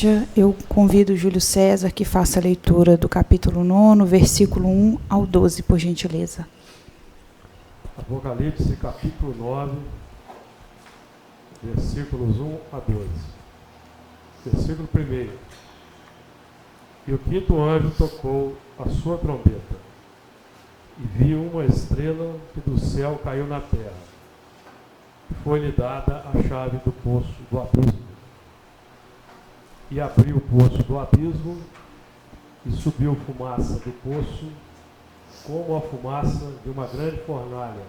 igreja. Eu convido o Júlio César que faça a leitura do capítulo 9, versículo 1 ao 12, por gentileza. Apocalipse, capítulo 9, versículos 1 a 12. Versículo 1. E o quinto anjo tocou a sua trombeta, e viu uma estrela que do céu caiu na terra, e foi-lhe dada a chave do poço do abismo. E abriu o poço do abismo, e subiu fumaça do poço, como a fumaça de uma grande fornalha.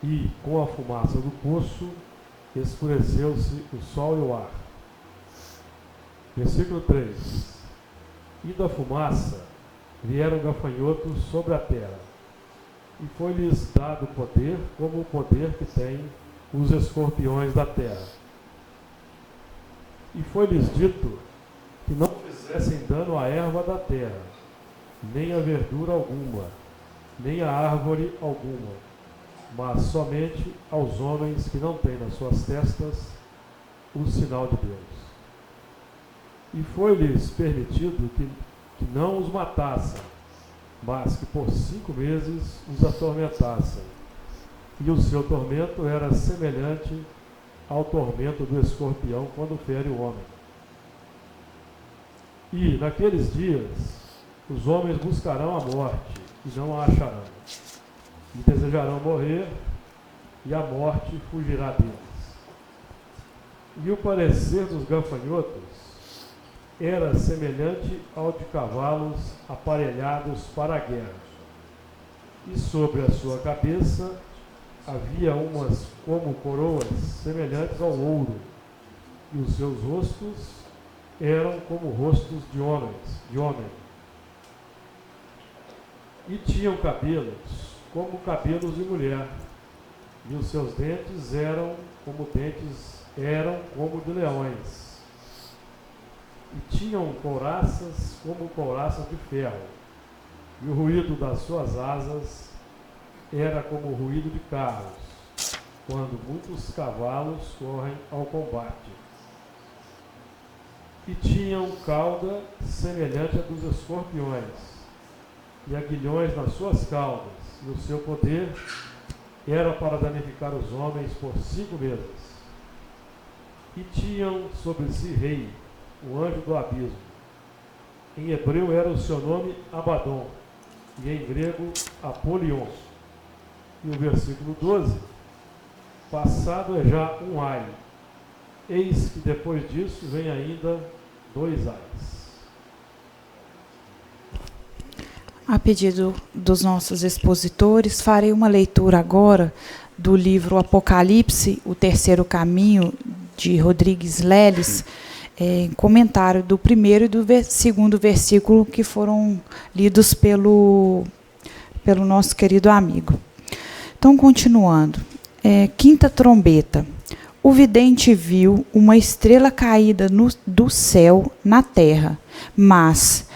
E, com a fumaça do poço, escureceu-se o sol e o ar. Versículo 3. E da fumaça vieram gafanhotos sobre a terra, e foi-lhes dado poder, como o poder que têm os escorpiões da terra. E foi-lhes dito que não fizessem dano à erva da terra, nem a verdura alguma, nem a árvore alguma, mas somente aos homens que não têm nas suas testas o sinal de Deus. E foi-lhes permitido que não os matassem, mas que por 5 meses os atormentassem. E o seu tormento era semelhante ao tormento do escorpião quando fere o homem. E naqueles dias os homens buscarão a morte e não a acharão, e desejarão morrer, e a morte fugirá deles. E o parecer dos gafanhotos era semelhante ao de cavalos aparelhados para a guerra, e sobre a sua cabeça havia umas como coroas semelhantes ao ouro, e os seus rostos eram como rostos de homem. E tinham cabelos como cabelos de mulher, e os seus dentes eram como de leões. E tinham couraças como couraças de ferro, e o ruído das suas asas era como o ruído de carros, quando muitos cavalos correm ao combate. E tinham cauda semelhante à dos escorpiões, e aguilhões nas suas caudas, e o seu poder era para danificar os homens por 5 meses. E tinham sobre si rei, o anjo do abismo. Em hebreu era o seu nome Abaddon, e em grego Apolion. E o versículo 12, passado é já um ai, eis que depois disso vem ainda 2 ais. A pedido dos nossos expositores, farei uma leitura agora do livro Apocalipse, o Terceiro Caminho, de Rodrigues Leles, comentário do primeiro e do segundo versículo que foram lidos pelo nosso querido amigo. Então, continuando. Quinta trombeta. O vidente viu uma estrela caída do céu na terra, mas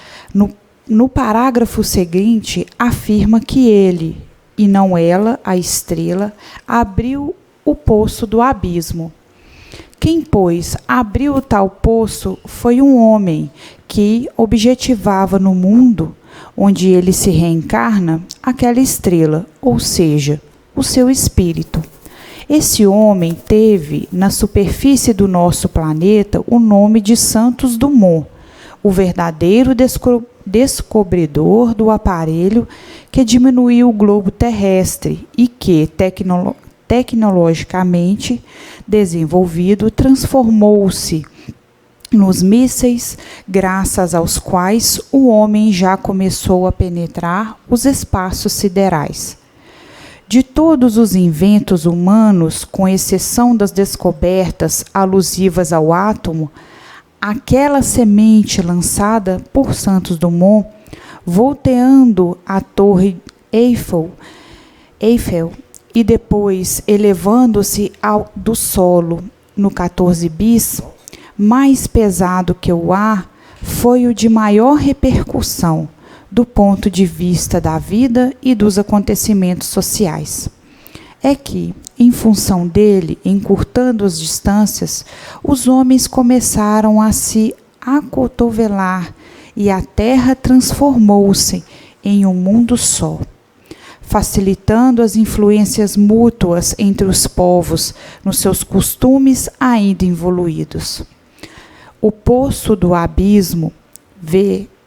no parágrafo seguinte afirma que ele, e não ela, a estrela, abriu o poço do abismo. Quem, pois, abriu o tal poço foi um homem que objetivava no mundo, onde ele se reencarna, aquela estrela, ou seja, o seu espírito. Esse homem teve, na superfície do nosso planeta, o nome de Santos Dumont, o verdadeiro descobridor do aparelho que diminuiu o globo terrestre e que, tecnologicamente desenvolvido, transformou-se nos mísseis, graças aos quais o homem já começou a penetrar os espaços siderais. De todos os inventos humanos, com exceção das descobertas alusivas ao átomo, aquela semente lançada por Santos Dumont, volteando a Torre Eiffel e depois elevando-se do solo no 14 bis, mais pesado que o ar, foi o de maior repercussão do ponto de vista da vida e dos acontecimentos sociais. é que, em função dele, encurtando as distâncias, os homens começaram a se acotovelar e a terra transformou-se em um mundo só, facilitando as influências mútuas entre os povos nos seus costumes ainda evoluídos. O poço do abismo,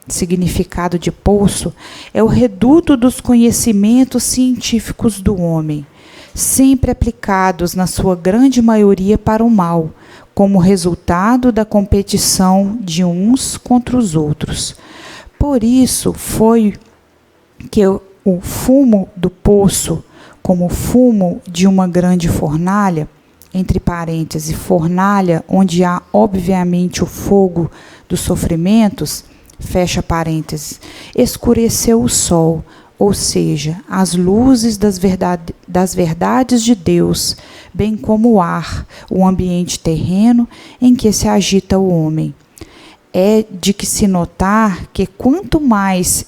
significado de poço, é o reduto dos conhecimentos científicos do homem, sempre aplicados na sua grande maioria para o mal, como resultado da competição de uns contra os outros. Por isso foi que o fumo do poço, como o fumo de uma grande fornalha, entre parênteses, fornalha onde há obviamente o fogo dos sofrimentos, fecha parênteses, escureceu o sol, ou seja, as luzes das verdades de Deus, bem como o ar, o ambiente terreno em que se agita o homem. É de que se notar que quanto mais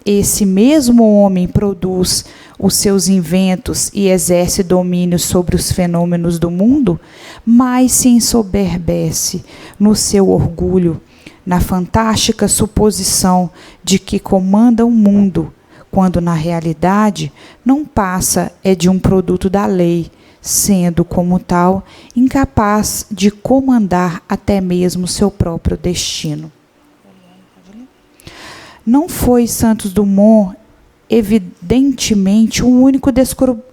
esse mesmo homem produz os seus inventos e exerce domínio sobre os fenômenos do mundo, mais se ensoberbece no seu orgulho, na fantástica suposição de que comanda o mundo, quando na realidade não passa de um produto da lei, sendo como tal incapaz de comandar até mesmo seu próprio destino. Não foi Santos Dumont evidentemente o único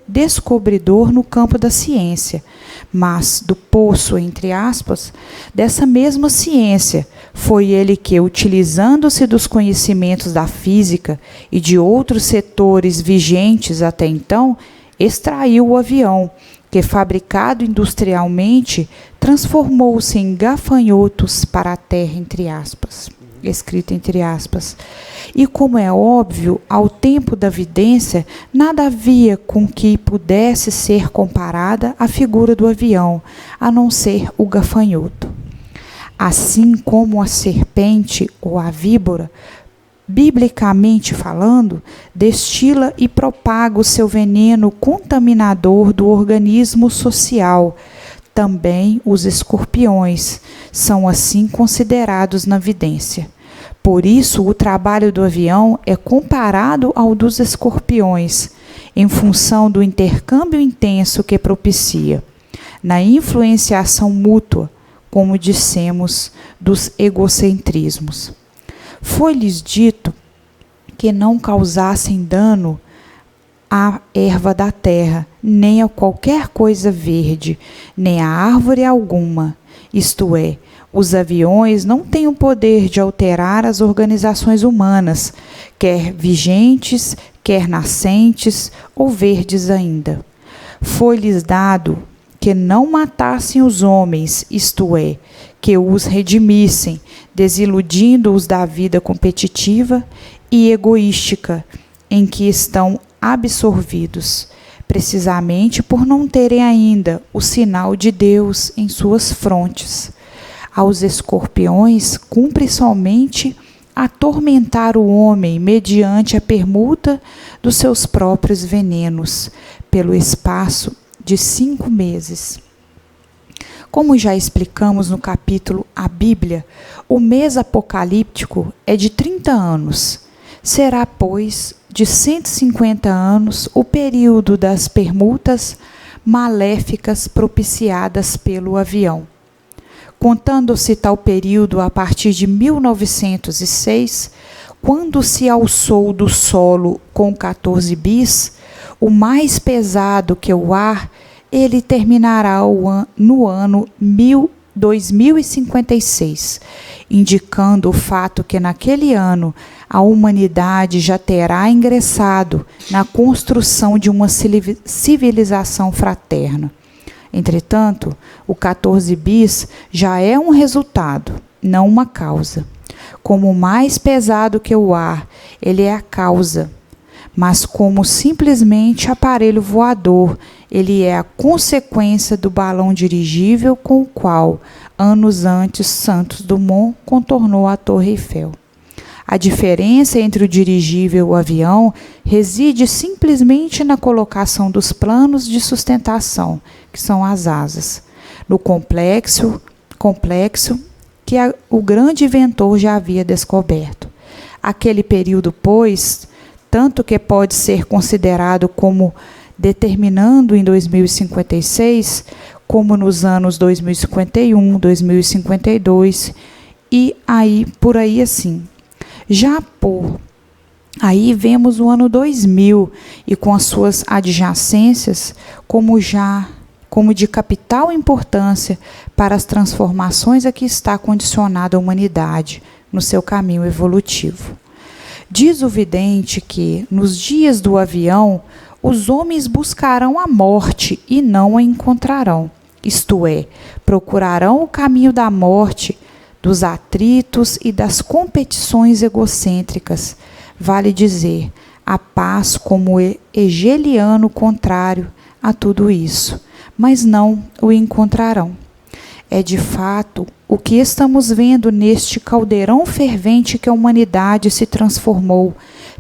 descobridor no campo da ciência, mas do poço, entre aspas, dessa mesma ciência, foi ele que, utilizando-se dos conhecimentos da física e de outros setores vigentes até então, extraiu o avião, que, fabricado industrialmente, transformou-se em gafanhotos para a terra, entre aspas. Escrito entre aspas. E como é óbvio, ao tempo da vidência, nada havia com que pudesse ser comparada a figura do avião, a não ser o gafanhoto. Assim como a serpente ou a víbora, biblicamente falando, destila e propaga o seu veneno contaminador do organismo social, também os escorpiões são assim considerados na vidência. Por isso, o trabalho do avião é comparado ao dos escorpiões, em função do intercâmbio intenso que propicia, na influenciação mútua, como dissemos, dos egocentrismos. Foi-lhes dito que não causassem dano à erva da terra, nem a qualquer coisa verde, nem a árvore alguma, isto é, os aviões não têm o poder de alterar as organizações humanas, quer vigentes, quer nascentes ou verdes ainda. Foi-lhes dado que não matassem os homens, isto é, que os redimissem, desiludindo-os da vida competitiva e egoística em que estão absorvidos, precisamente por não terem ainda o sinal de Deus em suas frontes. Aos escorpiões cumpre somente atormentar o homem mediante a permuta dos seus próprios venenos, pelo espaço de 5 meses. Como já explicamos no capítulo A Bíblia, o mês apocalíptico é de 30 anos. Será, pois, de 150 anos o período das permutas maléficas propiciadas pelo avião. Contando-se tal período a partir de 1906, quando se alçou do solo com 14 bis, o mais pesado que o ar, ele terminará no ano 2056, indicando o fato que naquele ano a humanidade já terá ingressado na construção de uma civilização fraterna. Entretanto, o 14 bis já é um resultado, não uma causa. Como mais pesado que o ar, ele é a causa, mas como simplesmente aparelho voador, ele é a consequência do balão dirigível com o qual, anos antes, Santos Dumont contornou a Torre Eiffel. A diferença entre o dirigível e o avião reside simplesmente na colocação dos planos de sustentação, que são as asas, no complexo que o grande inventor já havia descoberto. Aquele período, pois, tanto que pode ser considerado como determinando em 2056, como nos anos 2051, 2052 e por aí assim. Já aí vemos o ano 2000 e com as suas adjacências como de capital importância para as transformações a que está condicionada a humanidade no seu caminho evolutivo. Diz o vidente que, nos dias do avião, os homens buscarão a morte e não a encontrarão, isto é, procurarão o caminho da morte, dos atritos e das competições egocêntricas, vale dizer, a paz como hegeliano contrário a tudo isso, mas não o encontrarão. É de fato o que estamos vendo neste caldeirão fervente que a humanidade se transformou,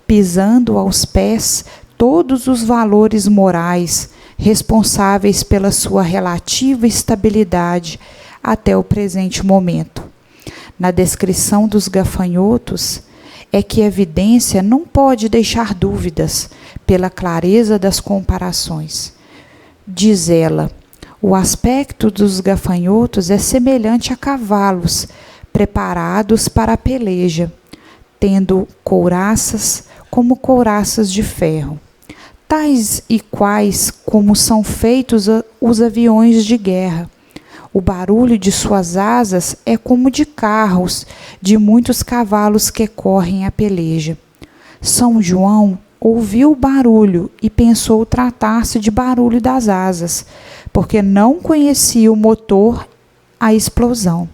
pisando aos pés todos os valores morais responsáveis pela sua relativa estabilidade até o presente momento. Na descrição dos gafanhotos, é que a evidência não pode deixar dúvidas pela clareza das comparações. Diz ela, o aspecto dos gafanhotos é semelhante a cavalos preparados para a peleja, tendo couraças como couraças de ferro, tais e quais como são feitos os aviões de guerra. O barulho de suas asas é como de carros, de muitos cavalos que correm a peleja. São João ouviu o barulho e pensou tratar-se de barulho das asas, porque não conhecia o motor, a explosão,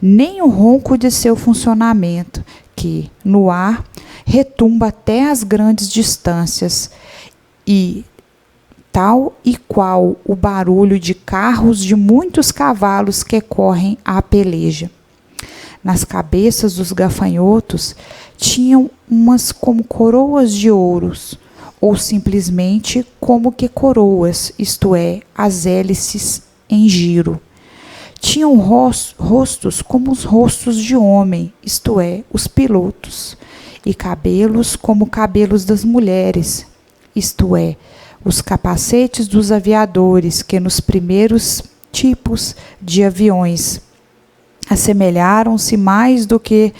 nem o ronco de seu funcionamento, que, no ar, retumba até as grandes distâncias, e tal e qual o barulho de carros de muitos cavalos que correm à peleja. Nas cabeças dos gafanhotos tinham umas como coroas de ouros, ou simplesmente como que coroas, isto é, as hélices em giro. Tinham rostos como os rostos de homem, isto é, os pilotos, e cabelos como cabelos das mulheres, isto é, os capacetes dos aviadores, que nos primeiros tipos de aviões assemelharam-se mais do que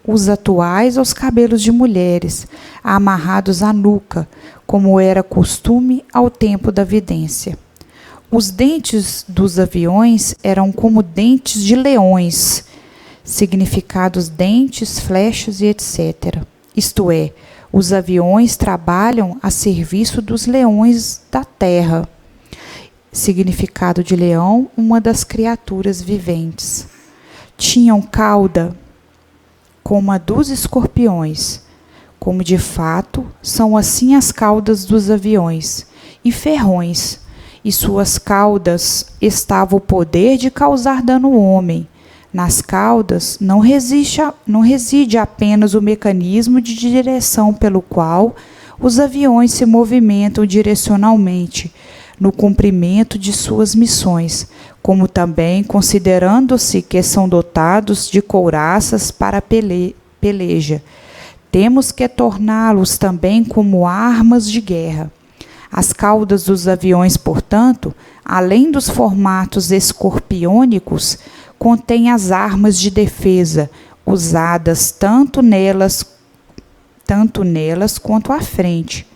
os atuais aos cabelos de mulheres, amarrados à nuca, como era costume ao tempo da vidência. Os dentes dos aviões eram como dentes de leões, significados dentes, flechas e etc. Isto é, os aviões trabalham a serviço dos leões da terra. Significado de leão, uma das criaturas viventes. Tinham cauda como a dos escorpiões, como de fato são assim as caudas dos aviões, e ferrões, e suas caudas estava o poder de causar dano ao homem. Nas caudas não reside apenas o mecanismo de direção pelo qual os aviões se movimentam direcionalmente no cumprimento de suas missões, como também considerando-se que são dotados de couraças para peleja. Temos que torná-los também como armas de guerra. As caudas dos aviões, portanto, além dos formatos escorpiônicos, contêm as armas de defesa, usadas tanto nelas quanto à frente.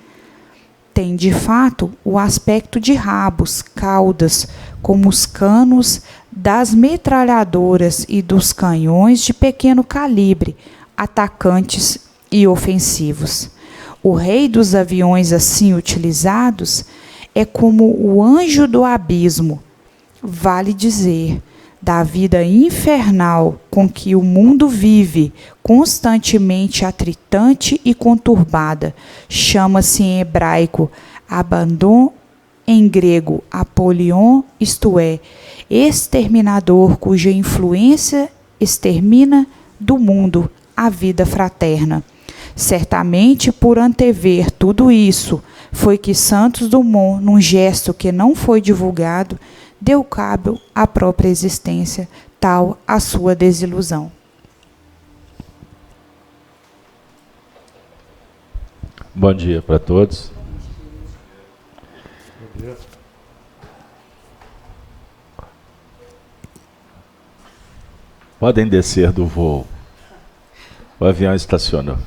Tem, de fato, o aspecto de rabos, caudas, como os canos das metralhadoras e dos canhões de pequeno calibre, atacantes e ofensivos. O rei dos aviões assim utilizados é como o anjo do abismo, vale dizer, da vida infernal com que o mundo vive, constantemente atritante e conturbada. Chama-se em hebraico Abaddon, em grego Apolion, isto é, exterminador cuja influência extermina do mundo a vida fraterna. Certamente, por antever tudo isso, foi que Santos Dumont, num gesto que não foi divulgado, deu cabo à própria existência, tal a sua desilusão. Bom dia para todos. Bom dia. Podem descer do voo. O avião estacionou.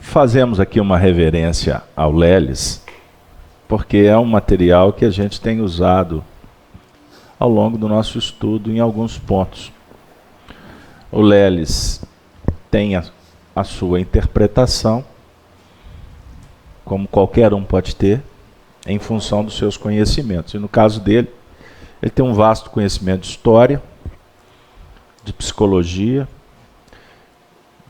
Fazemos aqui uma reverência ao Leles, porque é um material que a gente tem usado ao longo do nosso estudo em alguns pontos. O Leles tem a sua interpretação, como qualquer um pode ter, em função dos seus conhecimentos. E no caso dele, ele tem um vasto conhecimento de história, de psicologia,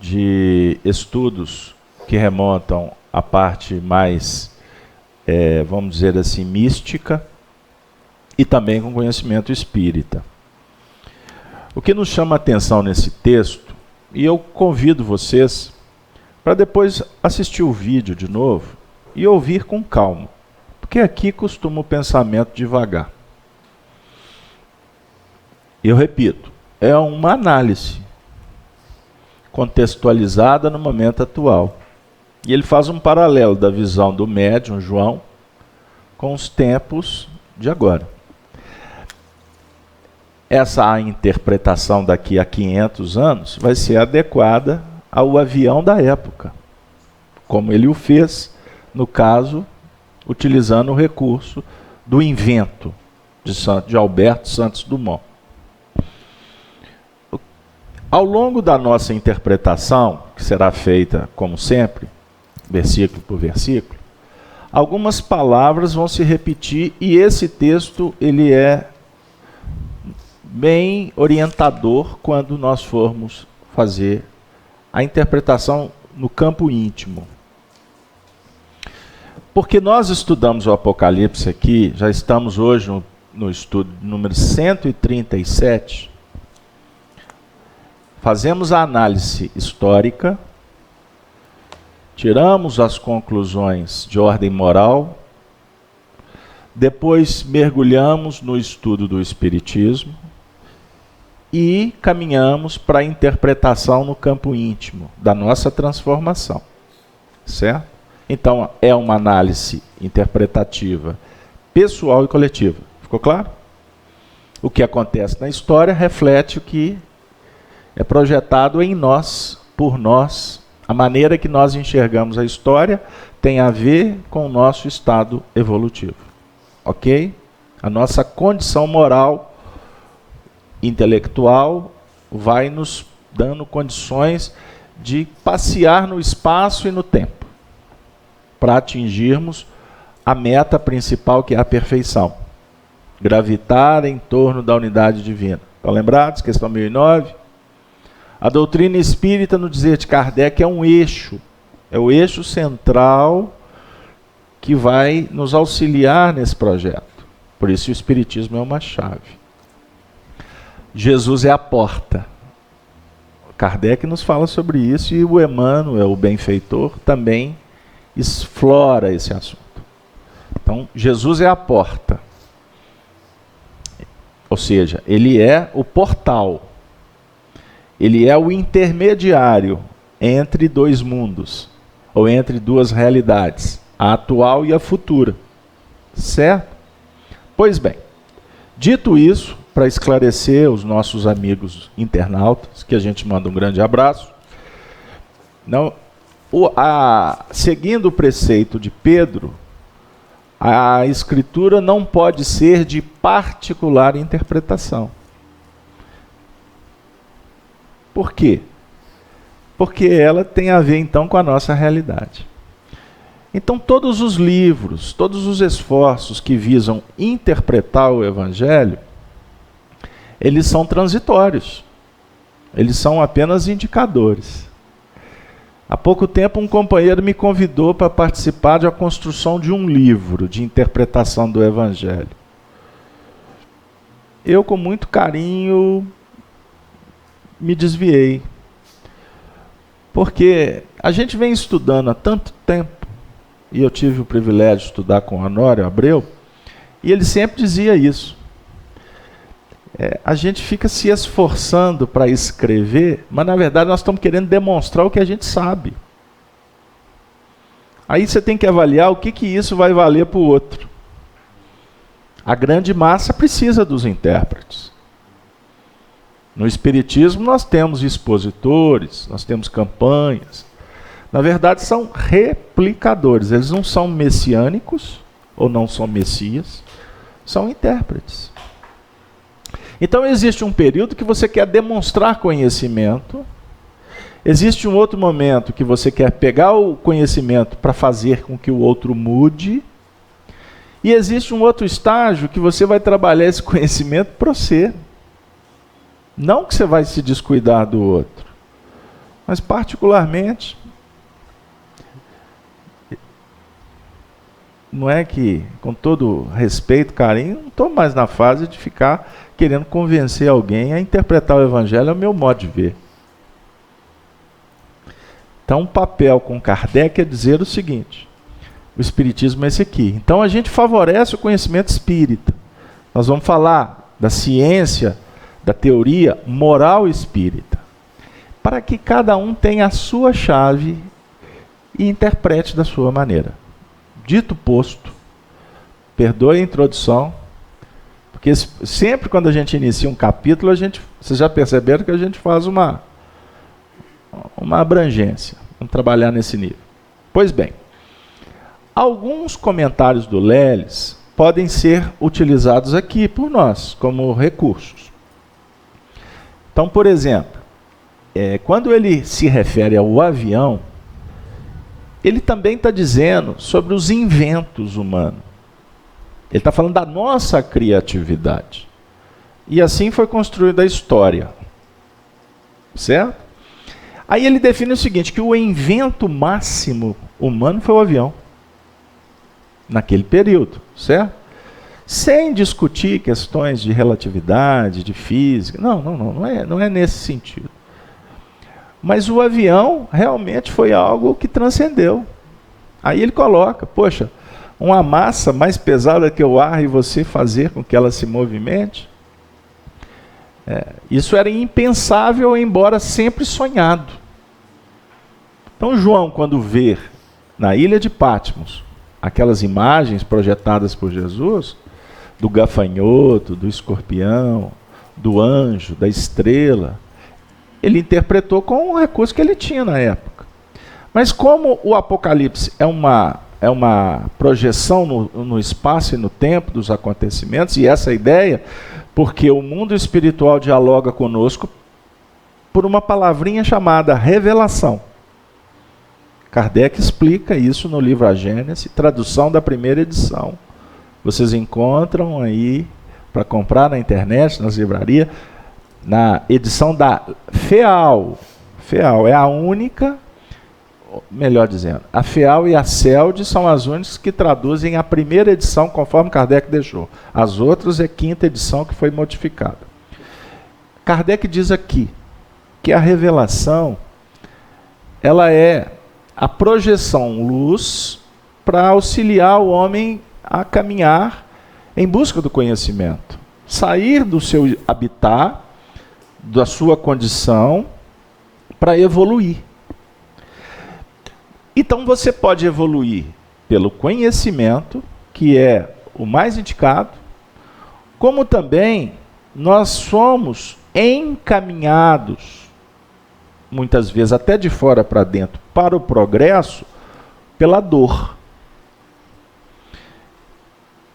de estudos que remontam à parte mais, vamos dizer assim, mística, e também com conhecimento espírita. O que nos chama a atenção nesse texto, e eu convido vocês para depois assistir o vídeo de novo e ouvir com calma, porque aqui costuma o pensamento devagar. Eu repito, é uma análise contextualizada no momento atual. E ele faz um paralelo da visão do médium João com os tempos de agora. Essa interpretação daqui a 500 anos vai ser adequada ao avião da época, como ele o fez, no caso, utilizando o recurso do invento de Alberto Santos Dumont. Ao longo da nossa interpretação, que será feita, como sempre, versículo por versículo, algumas palavras vão se repetir e esse texto ele é bem orientador quando nós formos fazer a interpretação no campo íntimo. Porque nós estudamos o Apocalipse aqui, já estamos hoje no estudo número 137, fazemos a análise histórica, tiramos as conclusões de ordem moral, depois mergulhamos no estudo do Espiritismo e caminhamos para a interpretação no campo íntimo da nossa transformação, certo? Então, é uma análise interpretativa pessoal e coletiva. Ficou claro? O que acontece na história reflete o que é projetado em nós, por nós. A maneira que nós enxergamos a história tem a ver com o nosso estado evolutivo. Ok? A nossa condição moral, intelectual, vai nos dando condições de passear no espaço e no tempo, para atingirmos a meta principal, que é a perfeição. Gravitar em torno da unidade divina. Estão lembrados? Questão 1009. A doutrina espírita, no dizer de Kardec, é um eixo. É o eixo central que vai nos auxiliar nesse projeto. Por isso o Espiritismo é uma chave. Jesus é a porta. Kardec nos fala sobre isso e o Emmanuel, o benfeitor, também explora esse assunto. Então, Jesus é a porta. Ou seja, ele é o portal. Ele é o intermediário entre dois mundos, ou entre duas realidades, a atual e a futura. Certo? Pois bem, dito isso, para esclarecer os nossos amigos internautas, que a gente manda um grande abraço, seguindo o preceito de Pedro, a Escritura não pode ser de particular interpretação. Por quê? Porque ela tem a ver, então, com a nossa realidade. Então, todos os livros, todos os esforços que visam interpretar o Evangelho, eles são transitórios. Eles são apenas indicadores. Há pouco tempo, um companheiro me convidou para participar da construção de um livro de interpretação do Evangelho. eu com muito carinho me desviei. Porque a gente vem estudando há tanto tempo, e eu tive o privilégio de estudar com o Honório Abreu, e ele sempre dizia isso. A gente fica se esforçando para escrever, mas na verdade nós estamos querendo demonstrar o que a gente sabe. Aí você tem que avaliar o que isso vai valer para o outro. A grande massa precisa dos intérpretes. No Espiritismo nós temos expositores, nós temos campanhas. Na verdade são replicadores, eles não são messiânicos, ou não são messias, são intérpretes. Então existe um período que você quer demonstrar conhecimento, existe um outro momento que você quer pegar o conhecimento para fazer com que o outro mude, e existe um outro estágio que você vai trabalhar esse conhecimento para você. Não que você vai se descuidar do outro, mas particularmente, não é que, com todo respeito, carinho, não estou mais na fase de ficar querendo convencer alguém a interpretar o Evangelho ao meu modo de ver. Então, o papel com Kardec é dizer o seguinte: o Espiritismo é esse aqui. Então, a gente favorece o conhecimento espírita. Nós vamos falar da ciência, da teoria moral espírita, para que cada um tenha a sua chave e interprete da sua maneira. Dito posto, perdoe a introdução, porque sempre quando a gente inicia um capítulo, vocês já perceberam que a gente faz uma abrangência. Vamos trabalhar nesse nível. Pois bem, alguns comentários do Leles podem ser utilizados aqui por nós como recursos. Então, por exemplo, quando ele se refere ao avião, ele também está dizendo sobre os inventos humanos. Ele está falando da nossa criatividade. E assim foi construída a história. Certo? Aí ele define o seguinte, que o invento máximo humano foi o avião. Naquele período, certo? Sem discutir questões de relatividade, de física. Não é nesse sentido. Mas o avião realmente foi algo que transcendeu. Aí ele coloca, poxa, uma massa mais pesada que o ar e você fazer com que ela se movimente, isso era impensável, embora sempre sonhado. Então João, quando vê na ilha de Patmos aquelas imagens projetadas por Jesus, do gafanhoto, do escorpião, do anjo, da estrela, ele interpretou com o recurso que ele tinha na época. Mas como o Apocalipse é uma projeção no espaço e no tempo dos acontecimentos, e essa ideia, porque o mundo espiritual dialoga conosco por uma palavrinha chamada revelação. Kardec explica isso no livro A Gênese, tradução da primeira edição. Vocês encontram aí para comprar na internet, nas livrarias, na edição da FEAL. FEAL é a única, melhor dizendo, a FEAL e a CELD são as únicas que traduzem a primeira edição conforme Kardec deixou. As outras é quinta edição que foi modificada. Kardec diz aqui que a revelação, ela é a projeção luz para auxiliar o homem a caminhar em busca do conhecimento. Sair do seu habitat, da sua condição, para evoluir. Então você pode evoluir pelo conhecimento, que é o mais indicado, como também nós somos encaminhados, muitas vezes até de fora para dentro, para o progresso, pela dor.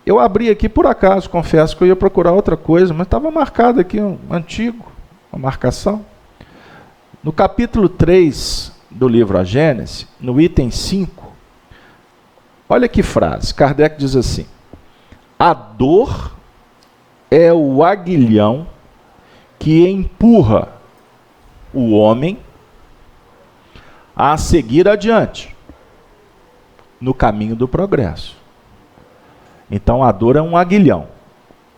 Eu abri aqui por acaso, confesso que eu ia procurar outra coisa, mas estava marcado aqui um antigo, uma marcação. No capítulo 3 do livro A Gênese, no item 5, olha que frase, Kardec diz assim: a dor é o aguilhão que empurra o homem a seguir adiante no caminho do progresso. Então a dor é um aguilhão.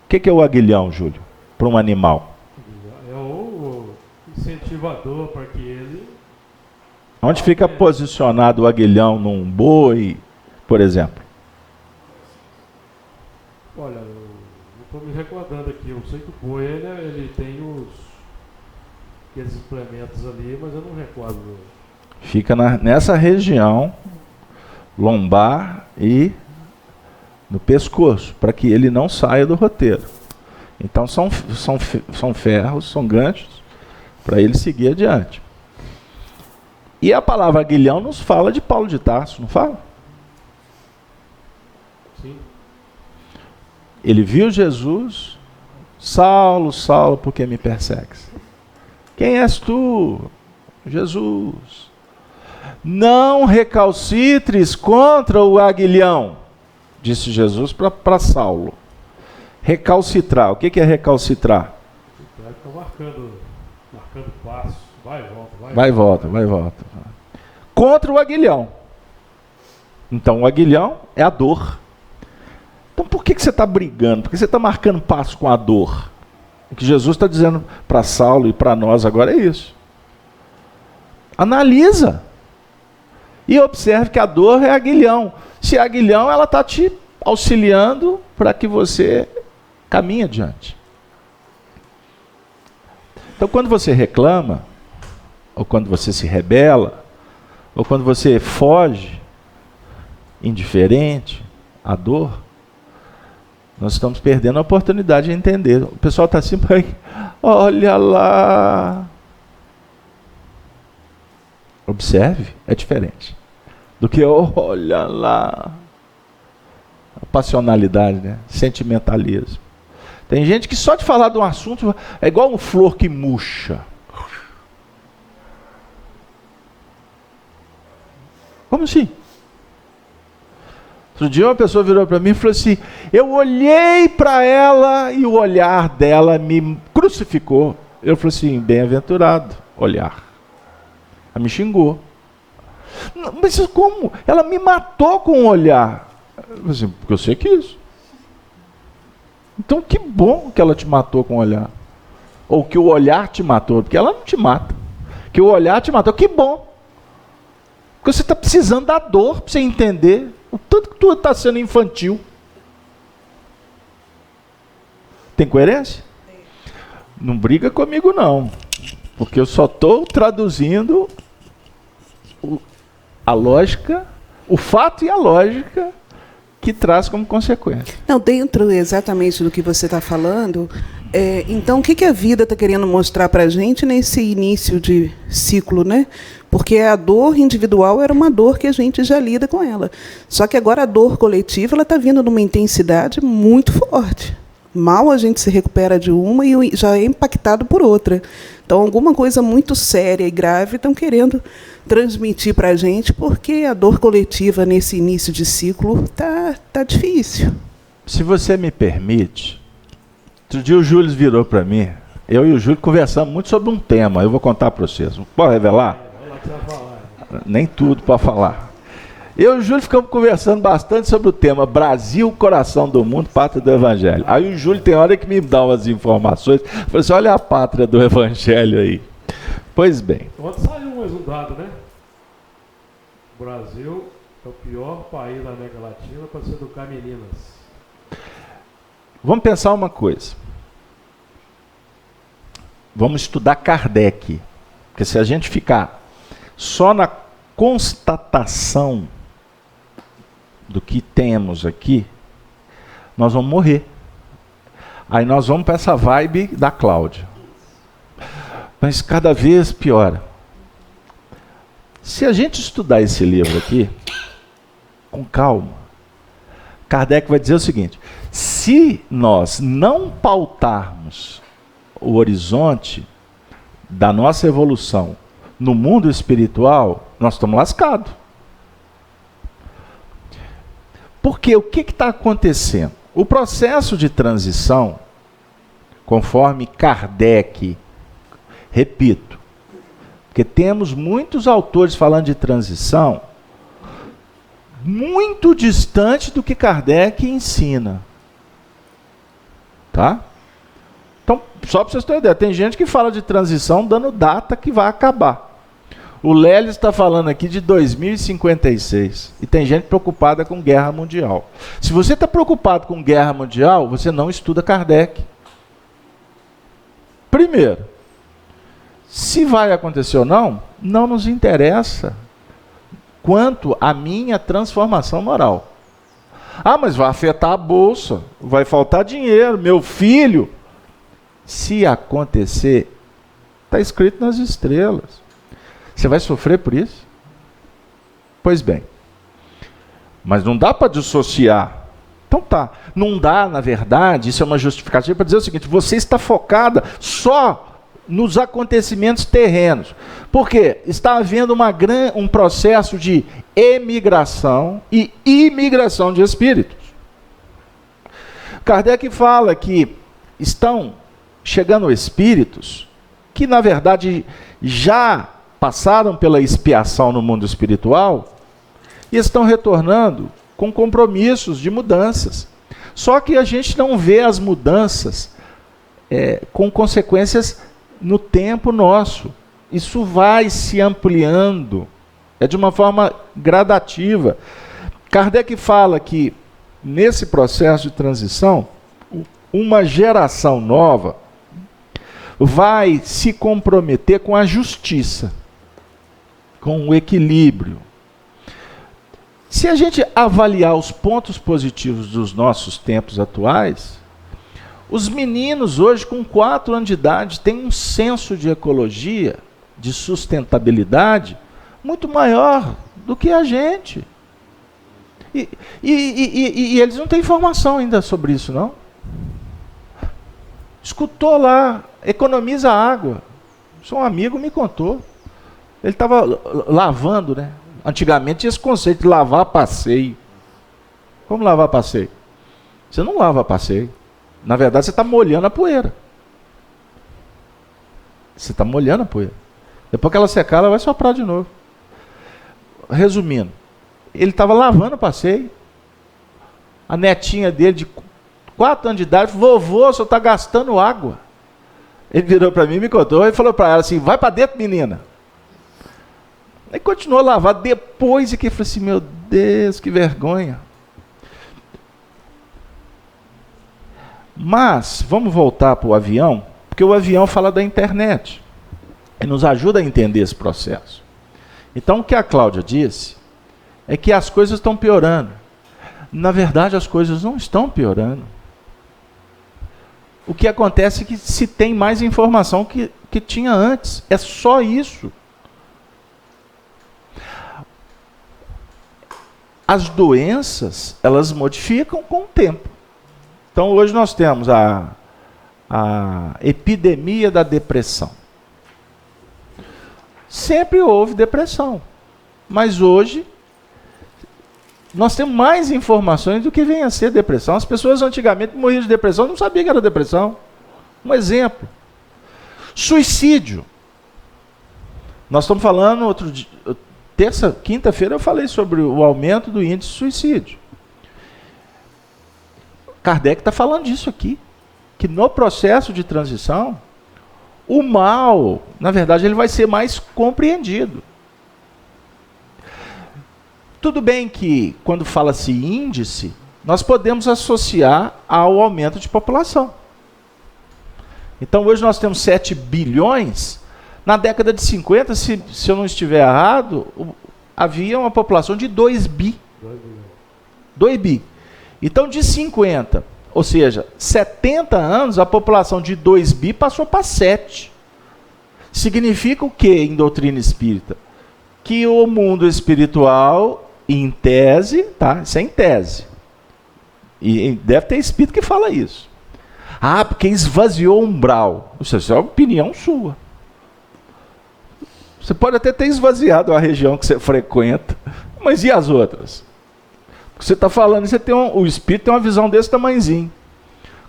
O que é o aguilhão, Júlio? para um animal? É o incentivador para que ele... Onde fica posicionado o aguilhão num boi, por exemplo? Olha, eu estou me recordando aqui, eu sei que o boi ele tem aqueles implementos ali, mas eu não recordo. Fica nessa região lombar e no pescoço, para que ele não saia do roteiro. Então são ferros, são ganchos, para ele seguir adiante. E a palavra aguilhão nos fala de Paulo de Tarso, não fala? Sim. Ele viu Jesus, Saulo, Saulo, por que me persegues? Quem és tu? Jesus. Não recalcitres contra o aguilhão, disse Jesus para Saulo. Recalcitrar, o que é recalcitrar? Fica marcando passo, vai e volta. Vai e volta. Contra o aguilhão. Então o aguilhão é a dor. Então por que você está brigando? Por que você está marcando passo com a dor? O que Jesus está dizendo para Saulo e para nós agora é isso. Analisa. E observe que a dor é aguilhão. Se é aguilhão, ela está te auxiliando para que você caminhe adiante. Então quando você reclama, ou quando você se rebela, ou quando você foge, indiferente à dor, nós estamos perdendo a oportunidade de entender. O pessoal está assim, olha lá. Observe, é diferente do que olha lá. A passionalidade, né? Sentimentalismo. Tem gente que só de falar de um assunto é igual uma flor que murcha. Como assim? Outro dia uma pessoa virou para mim e falou assim: eu olhei para ela e o olhar dela me crucificou. Eu falei assim: bem-aventurado olhar. Ela me xingou. Mas como? Ela me matou com o olhar. Eu falei assim: porque eu sei que isso. Então que bom que ela te matou com o olhar. Ou que o olhar te matou, porque ela não te mata. Que o olhar te matou, que bom. Porque você está precisando da dor para você entender o tanto que tu está sendo infantil. Tem coerência? Não briga comigo não. Porque eu só estou traduzindo a lógica, o fato e a lógica que traz como consequência. Não, dentro exatamente do que você está falando, então o que a vida está querendo mostrar para a gente nesse início de ciclo, né? Porque a dor individual era uma dor que a gente já lida com ela. Só que agora a dor coletiva está vindo numa intensidade muito forte. Mal a gente se recupera de uma e já é impactado por outra. Então, alguma coisa muito séria e grave estão querendo transmitir para a gente, porque a dor coletiva nesse início de ciclo tá difícil. Se você me permite, outro dia o Júlio virou para mim, eu e o Júlio conversamos muito sobre um tema, eu vou contar para vocês. Pode revelar? Nem tudo para falar. Eu e o Júlio ficamos conversando bastante sobre o tema Brasil, coração do mundo, pátria do Evangelho. Aí o Júlio tem hora que me dá umas informações. Falei assim: olha a pátria do Evangelho aí. Pois bem. Ontem saiu mais um dado, né? O Brasil é o pior país da América Latina para se educar meninas. Vamos pensar uma coisa. Vamos estudar Kardec. Porque se a gente ficar só na constatação do que temos aqui, nós vamos morrer. Aí nós vamos para essa vibe da Cláudia. Mas cada vez piora. Se a gente estudar esse livro aqui, com calma, Kardec vai dizer o seguinte: se nós não pautarmos o horizonte da nossa evolução no mundo espiritual, nós estamos lascados. Porque o que está acontecendo? O processo de transição, conforme Kardec, repito, porque temos muitos autores falando de transição, muito distante do que Kardec ensina. Tá? Então, Só para vocês terem ideia, tem gente que fala de transição dando data que vai acabar. O Lelis está falando aqui de 2056. E tem gente preocupada com guerra mundial. Se você está preocupado com guerra mundial, você não estuda Kardec. Primeiro, se vai acontecer ou não, não nos interessa quanto à minha transformação moral. Ah, mas vai afetar a bolsa, vai faltar dinheiro, meu filho. Se acontecer, está escrito nas estrelas. Você vai sofrer por isso? Pois bem. Mas não dá para dissociar. Então tá. Não dá, na verdade, isso é uma justificativa para dizer o seguinte: você está focada só nos acontecimentos terrenos. Por quê? Está havendo um processo de emigração e imigração de espíritos. Kardec fala que estão chegando espíritos que, na verdade, já passaram pela expiação no mundo espiritual e estão retornando com compromissos de mudanças. Só que a gente não vê as mudanças com consequências no tempo nosso. Isso vai se ampliando, de uma forma gradativa. Kardec fala que, nesse processo de transição, uma geração nova vai se comprometer com a justiça, com o equilíbrio. Se a gente avaliar os pontos positivos dos nossos tempos atuais, os meninos hoje com 4 anos de idade têm um senso de ecologia, de sustentabilidade, muito maior do que a gente. E eles não têm informação ainda sobre isso, não. Escutou lá, economiza água. Um amigo me contou. Ele estava lavando, né? Antigamente tinha esse conceito de lavar a passeio. Como lavar a passeio? Você não lava a passeio. Na verdade, você está molhando a poeira. Você está molhando a poeira. Depois que ela secar, ela vai soprar de novo. Resumindo, ele estava lavando o passeio. A netinha dele, de 4 anos de idade, falou: vovô, o senhor está gastando água. Ele virou para mim, me contou e falou para ela assim: vai para dentro, menina. Aí continuou a lavar. Depois é que ele falou assim: meu Deus, que vergonha. Mas, vamos voltar para o avião, porque o avião fala da internet e nos ajuda a entender esse processo. Então, o que a Cláudia disse é que as coisas estão piorando. Na verdade, as coisas não estão piorando. O que acontece é que se tem mais informação que tinha antes. É só isso. As doenças, elas modificam com o tempo. Então, hoje nós temos a epidemia da depressão. Sempre houve depressão. Mas hoje, nós temos mais informações do que vem a ser depressão. As pessoas antigamente morriam de depressão, não sabiam que era depressão. Um exemplo. Suicídio. Nós estamos falando, quinta-feira eu falei sobre o aumento do índice de suicídio. Kardec está falando disso aqui. Que no processo de transição, o mal, na verdade, ele vai ser mais compreendido. Tudo bem que, quando fala-se índice, nós podemos associar ao aumento de população. Então, hoje nós temos 7 bilhões. Na década de 50, se eu não estiver errado, havia uma população de 2 bi. 2 bi. Então, de 50, ou seja, 70 anos, a população de 2 bi passou para 7. Significa o que em doutrina espírita? Que o mundo espiritual, em tese, tá? Isso é em tese. E deve ter espírito que fala isso. Ah, porque esvaziou o umbral. Isso é uma opinião sua. Você pode até ter esvaziado a região que você frequenta, mas e as outras? Você está falando, o espírito tem uma visão desse tamanhozinho.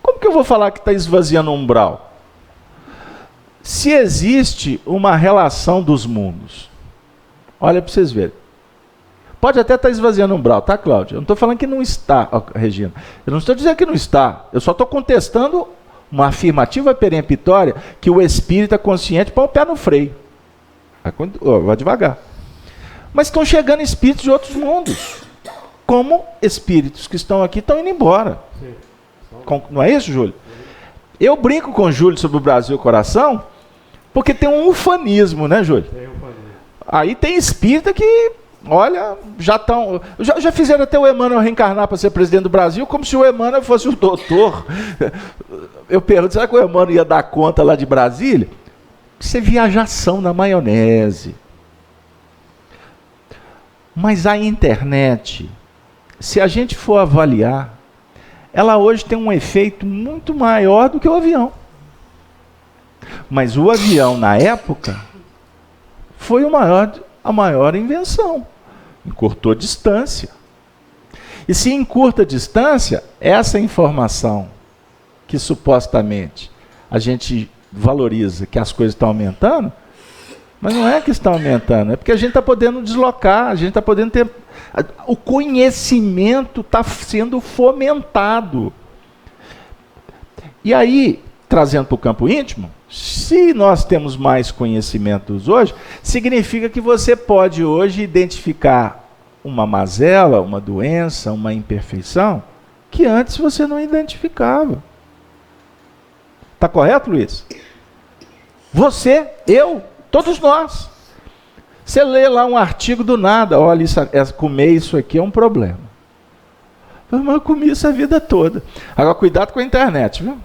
Como que eu vou falar que está esvaziando o umbral? Se existe uma relação dos mundos, olha para vocês verem. Pode até estar esvaziando o umbral, tá, Cláudia? Eu não estou falando que não está, Regina. Eu não estou dizendo que não está. Eu só estou contestando uma afirmativa peremptória que o espírita consciente põe o pé no freio. Vai devagar. Mas estão chegando espíritos de outros mundos. Como espíritos que estão aqui estão indo embora. Sim. Não é isso, Júlio? Eu brinco com o Júlio sobre o Brasil Coração, porque tem um ufanismo, né, Júlio? Tem ufanismo. Aí tem espírita que, olha, já estão... Já fizeram até o Emmanuel reencarnar para ser presidente do Brasil, como se o Emmanuel fosse o doutor. Eu pergunto, será que o Emmanuel ia dar conta lá de Brasília? Isso é viajação na maionese. Mas a internet, se a gente for avaliar, ela hoje tem um efeito muito maior do que o avião. Mas o avião, na época, foi a maior invenção. Encurtou distância. E se encurta distância, essa informação que supostamente a gente valoriza, que as coisas estão aumentando, mas não é que estão aumentando, é porque a gente está podendo deslocar, a gente está podendo ter... O conhecimento está sendo fomentado. E aí, trazendo para o campo íntimo, se nós temos mais conhecimentos hoje, significa que você pode hoje identificar uma mazela, uma doença, uma imperfeição, que antes você não identificava. Está correto, Luiz? Você, eu, todos nós. Você lê lá um artigo do nada, olha, comer isso aqui é um problema. Mas eu comi isso a vida toda. Agora, cuidado com a internet, viu?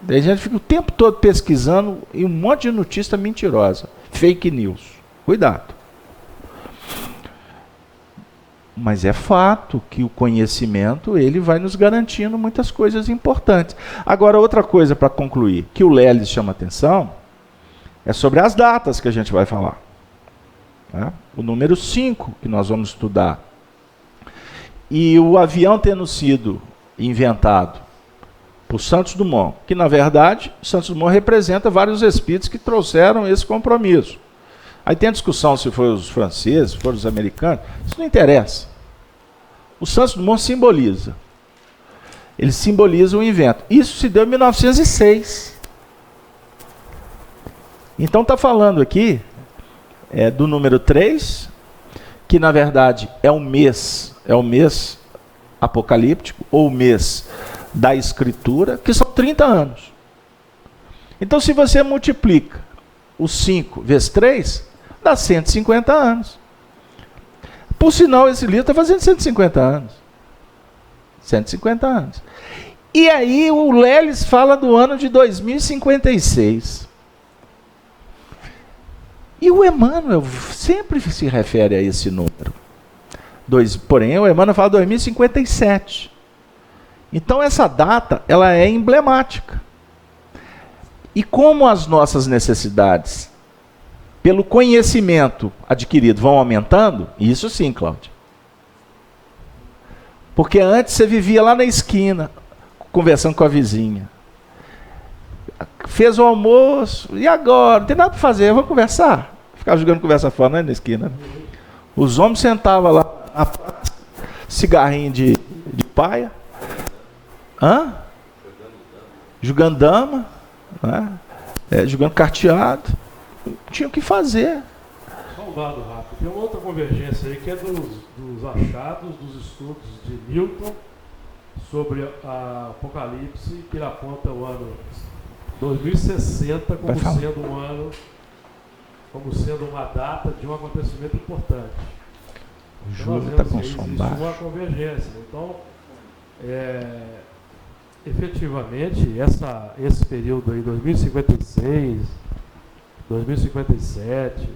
Daí a gente fica o tempo todo pesquisando e um monte de notícia mentirosa. Fake news. Cuidado. Mas é fato que o conhecimento, ele vai nos garantindo muitas coisas importantes. Agora, outra coisa para concluir, que o Lelis chama atenção, é sobre as datas que a gente vai falar. Né? O número 5 que nós vamos estudar. E o avião tendo sido inventado por Santos Dumont, que na verdade Santos Dumont representa vários espíritos que trouxeram esse compromisso. Aí tem a discussão se foram os franceses, se foram os americanos, isso não interessa. O Santos Dumont simboliza. Ele simboliza o invento. Isso se deu em 1906. Então está falando aqui do número 3, que na verdade é o mês apocalíptico, ou o mês da escritura, que são 30 anos. Então se você multiplica o 5 vezes 3, dá 150 anos. Por sinal, esse livro está fazendo 150 anos. 150 anos. E aí o Lelis fala do ano de 2056. E o Emmanuel sempre se refere a esse número. Porém, o Emmanuel fala 2057. Então essa data, ela é emblemática. E como as nossas necessidades, pelo conhecimento adquirido, vão aumentando, isso sim, Cláudia. Porque antes você vivia lá na esquina, conversando com a vizinha. Fez o almoço, e agora? Não tem nada para fazer, vamos conversar. Ficava jogando conversa fora, né, na esquina. Os homens sentavam lá na praça, cigarrinho de paia. Jogando dama, né? Jogando carteado. Tinha o que fazer. Só um dado rápido. Tem uma outra convergência aí que é dos achados, dos estudos de Newton sobre a Apocalipse, que ele aponta o ano 2060 como sendo uma data de um acontecimento importante. O Júlio está com som baixo. Existe uma convergência. Então, efetivamente, esse período aí, 2056, 2057,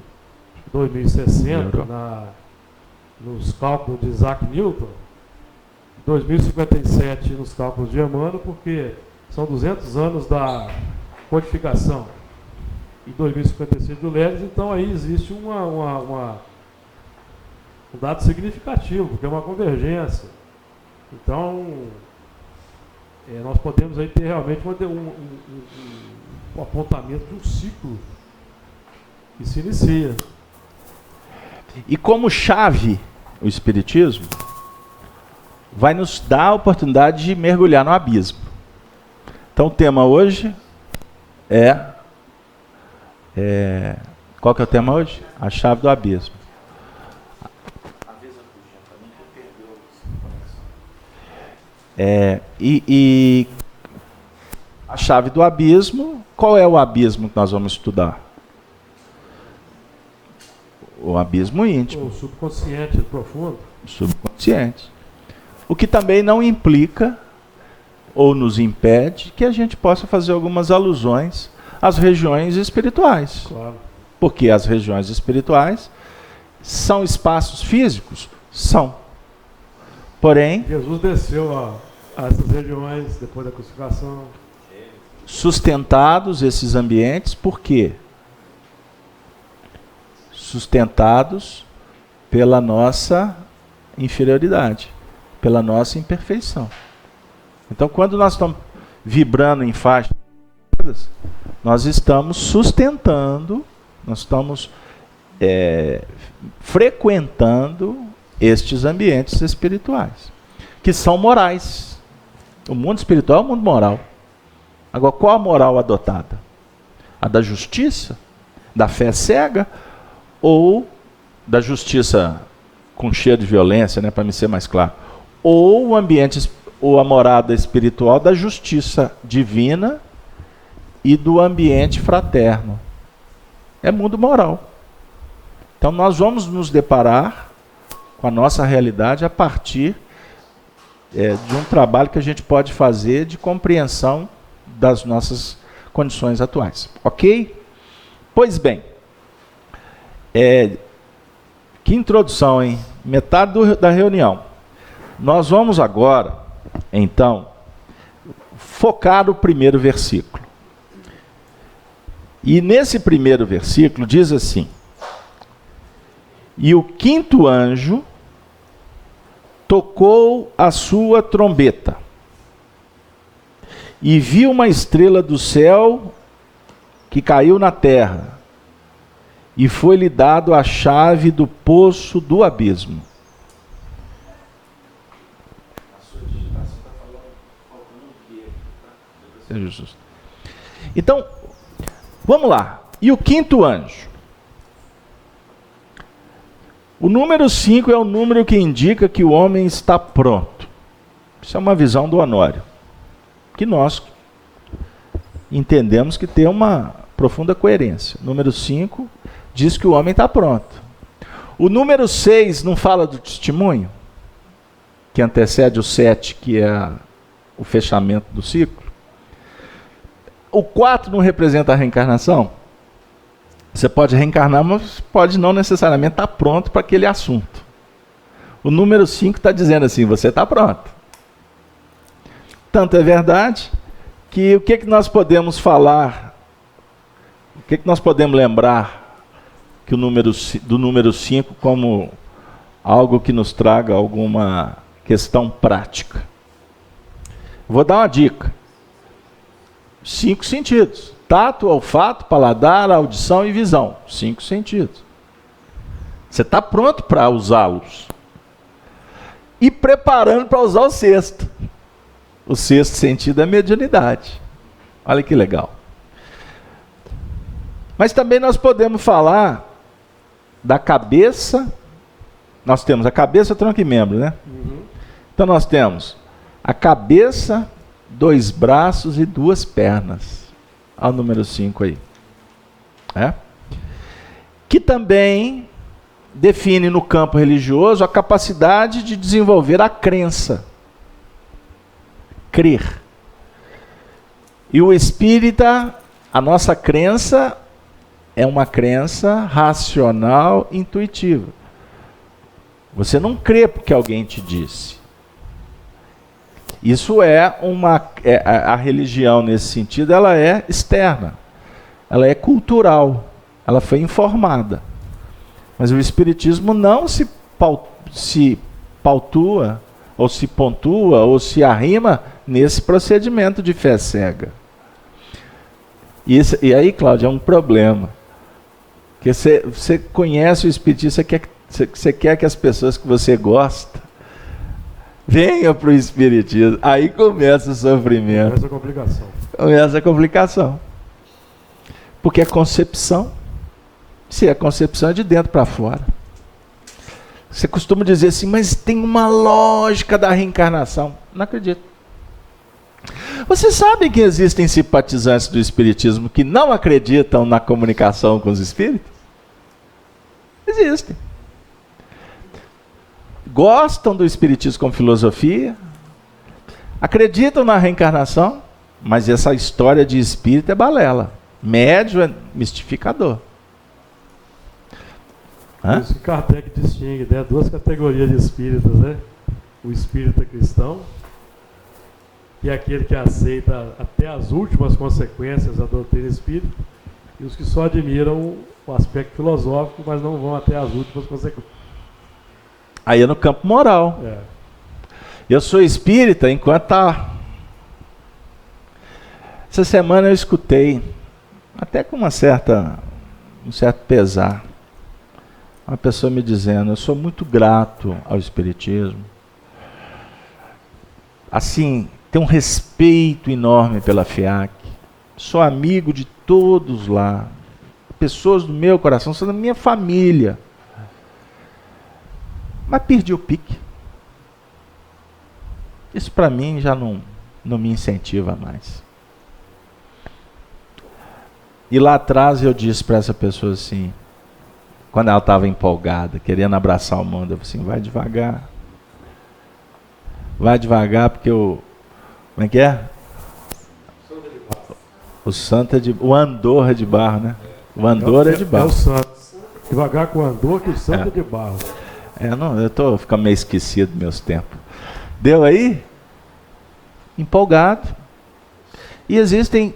2060, nos cálculos de Isaac Newton, 2057 nos cálculos de Emmanuel, porque são 200 anos da codificação, e 2056 do Lelis, então aí existe um dado significativo, porque é uma convergência. Então, nós podemos aí ter realmente um apontamento de um ciclo que se inicia. E como chave, o Espiritismo vai nos dar a oportunidade de mergulhar no abismo. Então o tema hoje qual que é o tema hoje? A chave do abismo. E a chave do abismo, qual é o abismo que nós vamos estudar? O abismo íntimo. O subconsciente profundo. Subconsciente. O que também não implica ou nos impede que a gente possa fazer algumas alusões às regiões espirituais. Claro. Porque as regiões espirituais são espaços físicos? São. Porém, Jesus desceu a essas regiões depois da crucificação. Sustentados esses ambientes, por quê? Sustentados pela nossa inferioridade, pela nossa imperfeição. Então, quando nós estamos vibrando em faixas, nós estamos sustentando, nós estamos frequentando estes ambientes espirituais, que são morais. O mundo espiritual é o mundo moral. Agora, qual a moral adotada? A da justiça? Da fé cega? Ou da justiça com cheiro de violência, né, para me ser mais claro? Ou o ambiente, ou a morada espiritual da justiça divina e do ambiente fraterno? É mundo moral. Então nós vamos nos deparar com a nossa realidade a partir de um trabalho que a gente pode fazer de compreensão das nossas condições atuais. Ok? Pois bem, que introdução, hein? Metade da reunião. Nós vamos agora, então, focar no primeiro versículo. E nesse primeiro versículo diz assim: e o quinto anjo tocou a sua trombeta, e viu uma estrela do céu que caiu na terra, e foi-lhe dado a chave do poço do abismo. Então, vamos lá. E o quinto anjo? O número 5 é o número que indica que o homem está pronto. Isso é uma visão do Honório, que nós entendemos que tem uma profunda coerência. O número 5 diz que o homem está pronto. O número 6 não fala do testemunho, que antecede o 7, que é o fechamento do ciclo. O 4 não representa a reencarnação? Você pode reencarnar, mas pode não necessariamente estar pronto para aquele assunto. O número 5 está dizendo assim: você está pronto. Tanto é verdade que o que nós podemos falar, o que nós podemos lembrar que do número 5 como algo que nos traga alguma questão prática? Vou dar uma dica. 5 sentidos: tato, olfato, paladar, audição e visão. 5 sentidos. Você está pronto para usá-los. E preparando para usar o sexto. O sexto sentido é mediunidade. Olha que legal. Mas também nós podemos falar da cabeça. Nós temos a cabeça, tronco e membro, né? Uhum. Então nós temos a cabeça, 2 braços e 2 pernas. Olha o número 5 aí. Que também define no campo religioso a capacidade de desenvolver a crença. Crer. E o espírita, a nossa crença é uma crença racional, intuitiva. Você não crê porque alguém te disse. Isso a religião nesse sentido, ela é externa, ela é cultural, ela foi informada. Mas o espiritismo não se pautua, ou se pontua, ou se arrima nesse procedimento de fé cega. E aí, Cláudio, é um problema. Porque você conhece o espiritismo, você quer que as pessoas que você gosta venham para o espiritismo. Aí começa o sofrimento. Começa a complicação. Começa a complicação. Porque é concepção. Se é concepção, é de dentro para fora. Você costuma dizer assim, mas tem uma lógica da reencarnação. Não acredito. Você sabe que existem simpatizantes do espiritismo que não acreditam na comunicação com os espíritos? Existem. Gostam do espiritismo como filosofia, acreditam na reencarnação, mas essa história de espírito é balela. Médio é mistificador. Por isso que Kardec distingue, né, duas categorias de espíritas, né? O espírita cristão, que é aquele que aceita até as últimas consequências da doutrina espírita, e os que só admiram o aspecto filosófico, mas não vão até as últimas consequências. Aí é no campo moral. É. Eu sou espírita enquanto tá. Essa semana eu escutei, até com um certo pesar, uma pessoa me dizendo: eu sou muito grato ao espiritismo. Assim, tenho um respeito enorme pela FIAC. Sou amigo de todos lá. Pessoas do meu coração, são da minha família. Mas perdi o pique. Isso para mim já não me incentiva mais. E lá atrás eu disse para essa pessoa assim, quando ela estava empolgada, querendo abraçar o mundo, eu falei assim: vai devagar. Vai devagar, porque o... Como é que é? O santo é de... O andor é de barro, né? O andor é de barro. É o santo. Devagar com o andor, que o santo é de barro. Não, eu tô ficando meio esquecido dos meus tempos. Deu aí? Empolgado. E existem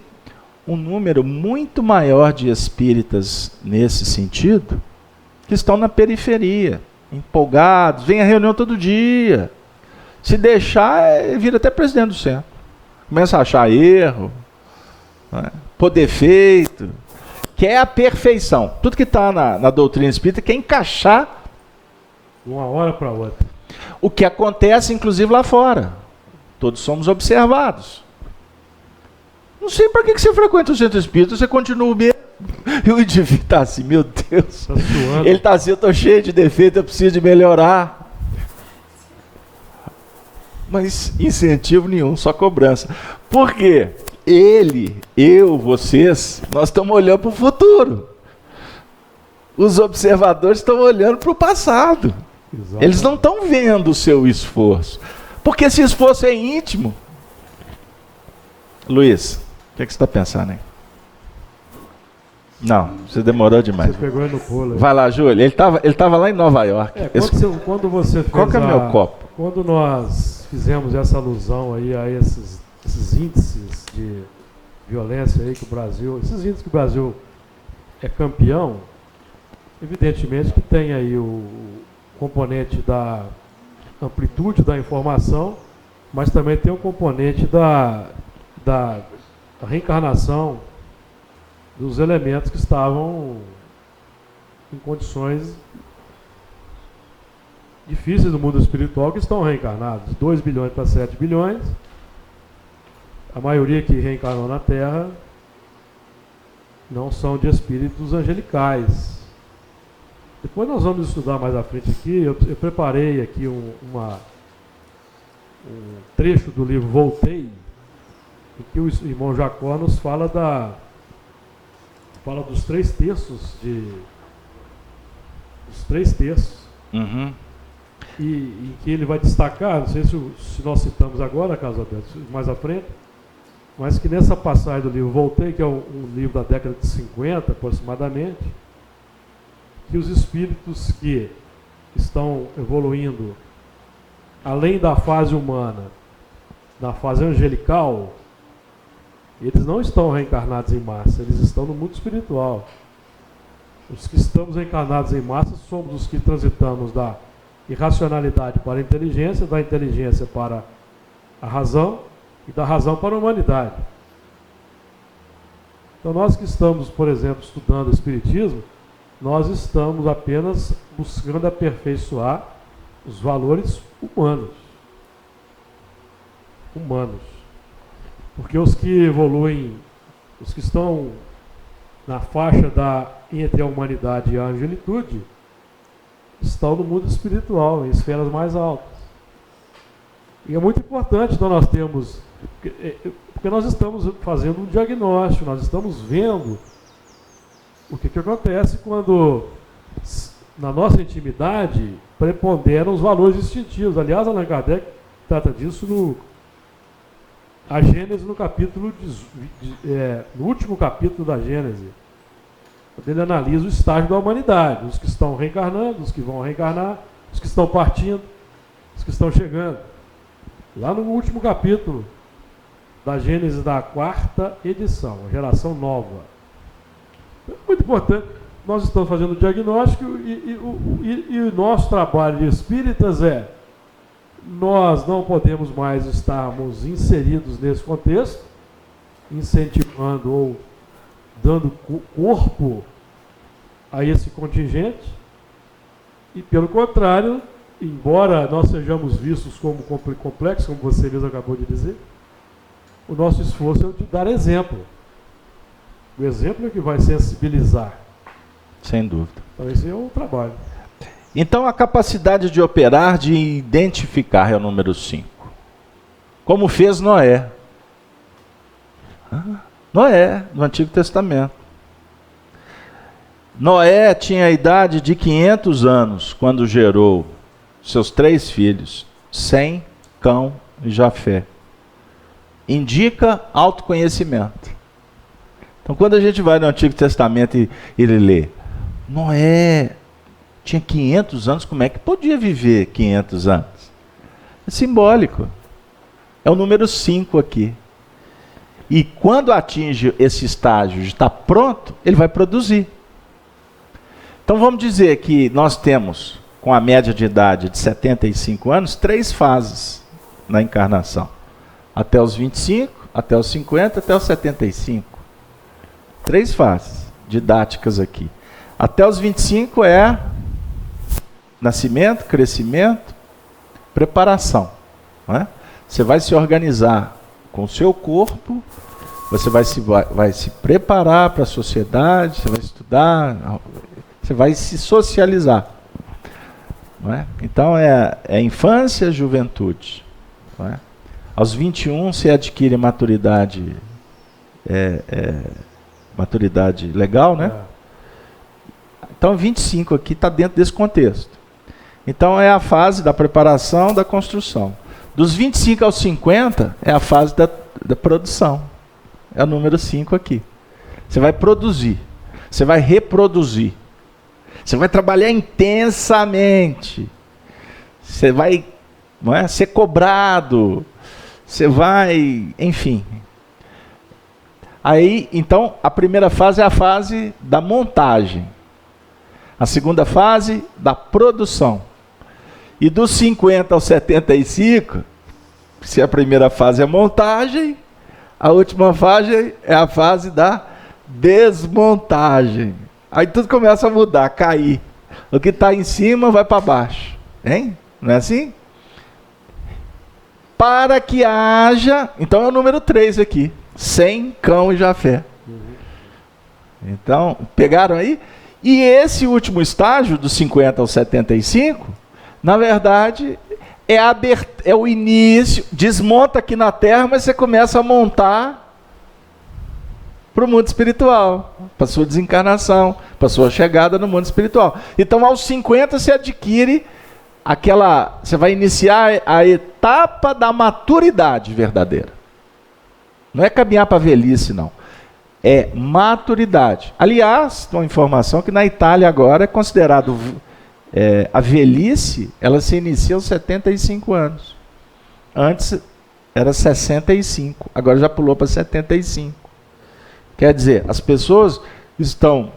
um número muito maior de espíritas nesse sentido, que estão na periferia, empolgados, vem à reunião todo dia. Se deixar, vira até presidente do centro. Começa a achar erro, né? Pôr defeito, quer a perfeição. Tudo que está na doutrina espírita quer encaixar de uma hora para outra. O que acontece, inclusive, lá fora. Todos somos observados. Não sei para que você frequenta o centro espírita, você continua o mesmo. E o indivíduo está assim: meu Deus, tá suando. Ele está assim: eu estou cheio de defeito, eu preciso de melhorar. Mas incentivo nenhum, só cobrança. Por quê? Ele, eu, vocês, nós estamos olhando para o futuro. Os observadores estão olhando para o passado. Exatamente. Eles não estão vendo o seu esforço. Porque esse esforço é íntimo. Luiz, o que você está pensando aí? Não, você demorou demais. Você pegou ele no pulo. Vai lá, Júlio. Ele tava lá em Nova York. Quando você fez Qual que é o meu copo? Quando nós fizemos essa alusão aí a esses índices de violência aí que o Brasil, esses índices que o Brasil é campeão, evidentemente que tem aí o componente da amplitude da informação, mas também tem o componente da reencarnação dos elementos que estavam em condições difíceis do mundo espiritual, que estão reencarnados. 2 bilhões para 7 bilhões. A maioria que reencarnou na Terra não são de espíritos angelicais. Depois nós vamos estudar mais à frente aqui. Eu preparei aqui um trecho do livro Voltei, em que o irmão Jacó nos fala dos 3 terços Uhum. E em que ele vai destacar, não sei se nós citamos agora, Carlos Alberto, mais à frente, mas que nessa passagem do livro Voltei, que é um livro da década de 50 aproximadamente, que os espíritos que estão evoluindo além da fase humana, na fase angelical, eles não estão reencarnados em massa, eles estão no mundo espiritual. Os que estamos reencarnados em massa somos os que transitamos da irracionalidade para a inteligência, da inteligência para a razão e da razão para a humanidade. Então nós que estamos, por exemplo, estudando o Espiritismo, nós estamos apenas buscando aperfeiçoar os valores humanos. Porque os que evoluem, os que estão na faixa entre a humanidade e a angelitude, estão no mundo espiritual, em esferas mais altas. E é muito importante então nós termos, porque nós estamos fazendo um diagnóstico, nós estamos vendo o que acontece quando, na nossa intimidade, preponderam os valores instintivos. Aliás, Allan Kardec trata disso a Gênese no capítulo no último capítulo da Gênese, quando ele analisa o estágio da humanidade, os que estão reencarnando, os que vão reencarnar, os que estão partindo, os que estão chegando. Lá no último capítulo da Gênese da 4ª edição, a geração nova. É muito importante, nós estamos fazendo o diagnóstico e o nosso trabalho de espíritas nós não podemos mais estarmos inseridos nesse contexto, incentivando ou dando corpo a esse contingente, e pelo contrário, embora nós sejamos vistos como complexos, como você mesmo acabou de dizer, o nosso esforço é de dar exemplo. O exemplo é que vai sensibilizar. Sem dúvida. Então esse é o trabalho. Então a capacidade de operar, de identificar é o número 5. Como fez Noé. Noé, no Antigo Testamento. Noé tinha a idade de 500 anos quando gerou seus 3 filhos, Sem, Cão e Jafé. Indica autoconhecimento. Então quando a gente vai no Antigo Testamento e ele lê, Noé tinha 500 anos, como é que podia viver 500 anos? É simbólico. É o número 5 aqui. E quando atinge esse estágio de estar pronto, ele vai produzir. Então vamos dizer que nós temos, com a média de idade de 75 anos, 3 fases na encarnação. Até os 25, até os 50, até os 75. 3 fases didáticas aqui. Até os 25 é nascimento, crescimento, preparação. Não é? Você vai se organizar com o seu corpo, você vai se preparar para a sociedade, você vai estudar, você vai se socializar. Não é? Então é infância, juventude. Não é? Aos 21 você adquire maturidade, maturidade legal, né? Então 25 aqui está dentro desse contexto. Então é a fase da preparação, da construção. Dos 25 aos 50 é a fase da produção. É o número 5 aqui. Você vai produzir, você vai reproduzir, você vai trabalhar intensamente, você vai, não é, ser cobrado, você vai, enfim. Aí, então, a primeira fase é a fase da montagem. A segunda fase, da produção. E dos 50 aos 75, se a primeira fase é montagem, a última fase é a fase da desmontagem. Aí tudo começa a mudar, cair. O que está em cima vai para baixo. Hein? Não é assim? Para que haja... Então é o número 3 aqui. Sem, Cão e Jafé. Então, pegaram aí? E esse último estágio, dos 50 aos 75, na verdade, é o início, desmonta aqui na Terra, mas você começa a montar para o mundo espiritual, para a sua desencarnação, para a sua chegada no mundo espiritual. Então, aos 50, você adquire você vai iniciar a etapa da maturidade verdadeira. Não é caminhar para a velhice, não. É maturidade. Aliás, tem uma informação que na Itália agora é considerado a velhice, ela se inicia aos 75 anos. Antes era 65, agora já pulou para 75. Quer dizer, as pessoas estão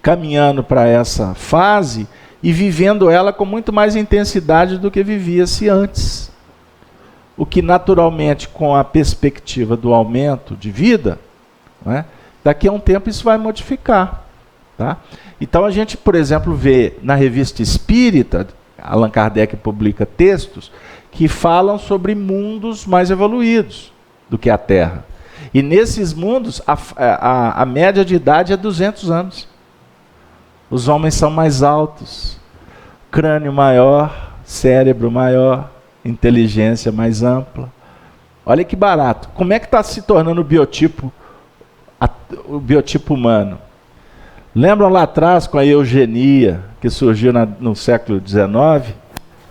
caminhando para essa fase e vivendo ela com muito mais intensidade do que vivia-se antes. O que naturalmente, com a perspectiva do aumento de vida, né, daqui a um tempo isso vai modificar. Tá? Então a gente, por exemplo, vê na Revista Espírita, Allan Kardec publica textos que falam sobre mundos mais evoluídos. do que a Terra. E nesses mundos, a média de idade é 200 anos. Os homens são mais altos, crânio maior, cérebro maior, inteligência mais ampla. Olha que barato. Como é que está se tornando o biotipo humano? Lembram lá atrás com a eugenia, que surgiu no século XIX,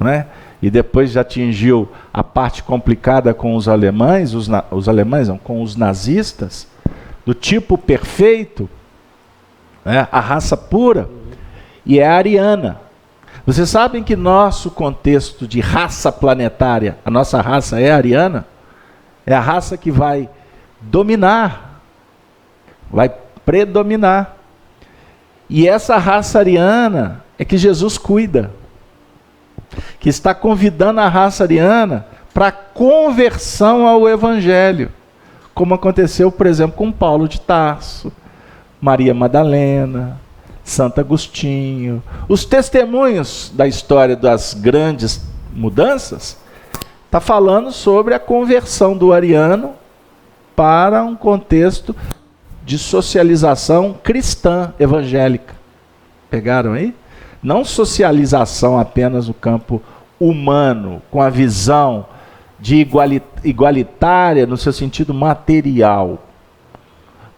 né? E depois já atingiu a parte complicada com os alemães, com os nazistas, do tipo perfeito, né? A raça pura, e é a ariana. Vocês sabem que nosso contexto de raça planetária, a nossa raça é a ariana? É a raça que vai dominar, vai predominar. E essa raça ariana é que Jesus cuida, que está convidando a raça ariana para a conversão ao Evangelho, como aconteceu, por exemplo, com Paulo de Tarso, Maria Madalena, Santo Agostinho. Os testemunhos da história das grandes mudanças está falando sobre a conversão do ariano para um contexto de socialização cristã evangélica. Pegaram aí? Não socialização apenas no campo humano, com a visão de igualitária no seu sentido material,